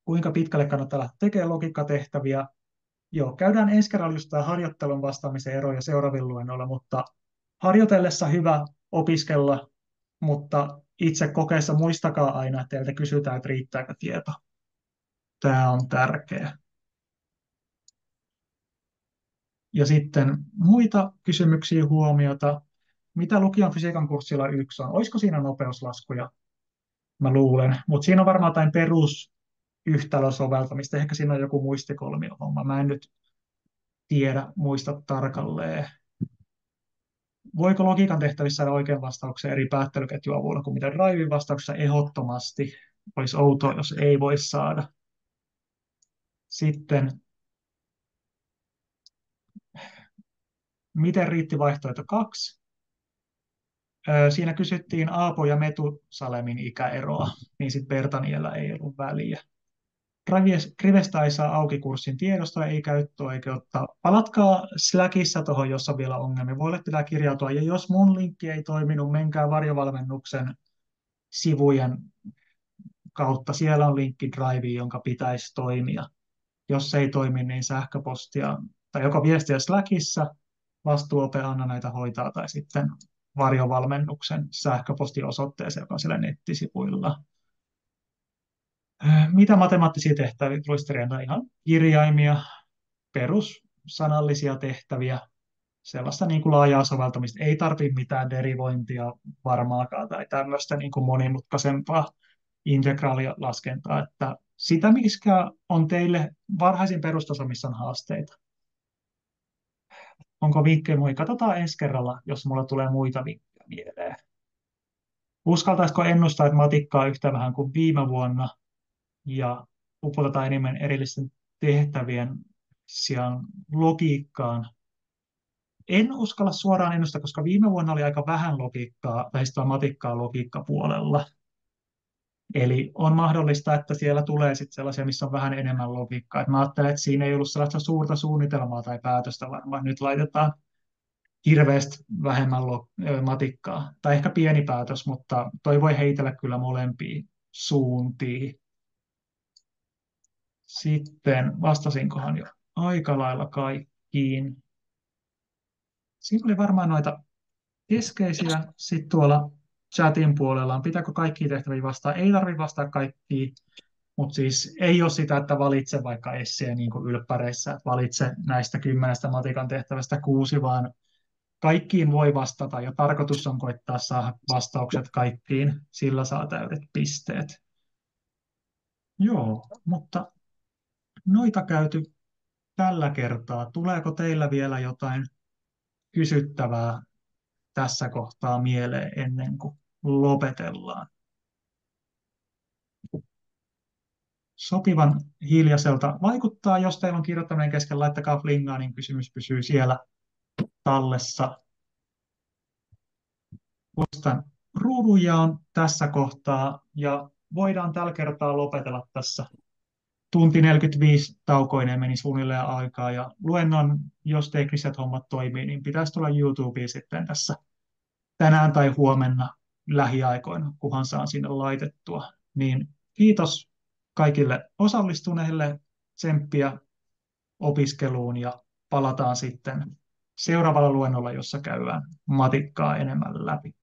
Kuinka pitkälle kannattaa lähteä tekemään logiikkatehtäviä? Joo, käydään ensi kerralla just tämä harjoittelun vastaamisen eroja seuraavilla luennoilla, mutta harjoitellessa hyvä opiskella, mutta itse kokeessa muistakaa aina, että teiltä kysytään, että riittääkö tieto. Tämä on tärkeä. Ja sitten muita kysymyksiä, huomiota. Mitä lukion fysiikan kurssilla 1 on? Olisiko siinä nopeuslaskuja? Mä luulen. Mutta siinä on varmaan jotain perusyhtälösoveltamista. Ehkä siinä on joku muistikolmio-homma. Mä en nyt tiedä, muista tarkalleen. Voiko logiikan tehtävissä saada oikean vastauksen eri päättelyketjuavuilla kuin mitä Driven vastauksessa? Ehdottomasti. Olisi outoa, jos ei voi saada. Sitten, miten riitti vaihtoehto 2? Siinä kysyttiin Aapo ja Metusalemin ikäeroa, niin sitten Bertaniellä ei ollut väliä. Krivestä ei saa auki kurssin tiedostoa, ei käyttöoikeutta. Palatkaa Slackissa tuohon, jos on vielä ongelmia. Voi olla pitää kirjautua. Ja jos mun linkki ei toiminut, menkää varjovalmennuksen sivujen kautta. Siellä on linkki Driveen, jonka pitäisi toimia. Jos se ei toimi, niin sähköpostia tai joko viestiä Slackissa, vastuuope Anna näitä hoitaa, tai sitten varjovalmennuksen sähköpostiosoitteeseen, joka on siellä nettisivuilla. Mitä matemaattisia tehtäviä tulisi ihan kirjaimia, perussanallisia tehtäviä, sellaista niin kuin laajaa soveltamista. Ei tarvitse mitään derivointia varmaakaan tai tämmöistä niin kuin monimutkaisempaa integraalia laskentaa. Että sitä, mikä on teille varhaisin perustaso, missä on haasteita. Onko vinkkejä muihin? Katsotaan ensi kerralla, jos mulla tulee muita vinkkejä mieleen. Uskaltaisiko ennustaa, että matikkaa yhtä vähän kuin viime vuonna ja upotetaan enemmän erillisten tehtävien sijaan logiikkaan? En uskalla suoraan ennustaa, koska viime vuonna oli aika vähän logiikkaa, lähestyä matikkaa logiikkapuolella. Eli on mahdollista, että siellä tulee sitten sellaisia, missä on vähän enemmän logiikkaa. Et mä ajattelen, että siinä ei ollut sellaista suurta suunnitelmaa tai päätöstä varmaan. Nyt laitetaan hirveästi vähemmän matikkaa. Tai ehkä pieni päätös, mutta toi voi heitellä kyllä molempiin suuntiin. Sitten vastasinkohan jo aika lailla kaikkiin. Siinä oli varmaan noita keskeisiä. Sitten tuolla chatin puolella on, pitääkö kaikkia tehtäviä vastaa? Ei tarvitse vastaa kaikkiin, mutta siis ei ole sitä, että valitse vaikka esseen niin kuin ylppäreissä, että valitse näistä 10 matikan tehtävästä 6, vaan kaikkiin voi vastata ja tarkoitus on koittaa saada vastaukset kaikkiin, sillä saa täydet pisteet. Joo, mutta noita käyty tällä kertaa. Tuleeko teillä vielä jotain kysyttävää tässä kohtaa mieleen ennen kuin lopetellaan? Sopivan hiljaiselta vaikuttaa. Jos teillä on kirjoittaminen kesken, laittakaa flingaa, niin kysymys pysyy siellä tallessa. Poistan ruudunjaon tässä kohtaa ja voidaan tällä kertaa lopetella tässä. Tunti 45 taukoineen meni suunnilleen aikaa ja luennon, jos tekniset hommat toimii, niin pitäisi tulla YouTubeen sitten tässä tänään tai huomenna lähiaikoina, kunhan saan sinne laitettua. Niin kiitos kaikille osallistuneille, tsemppiä opiskeluun ja palataan sitten seuraavalla luennolla, jossa käydään matikkaa enemmän läpi.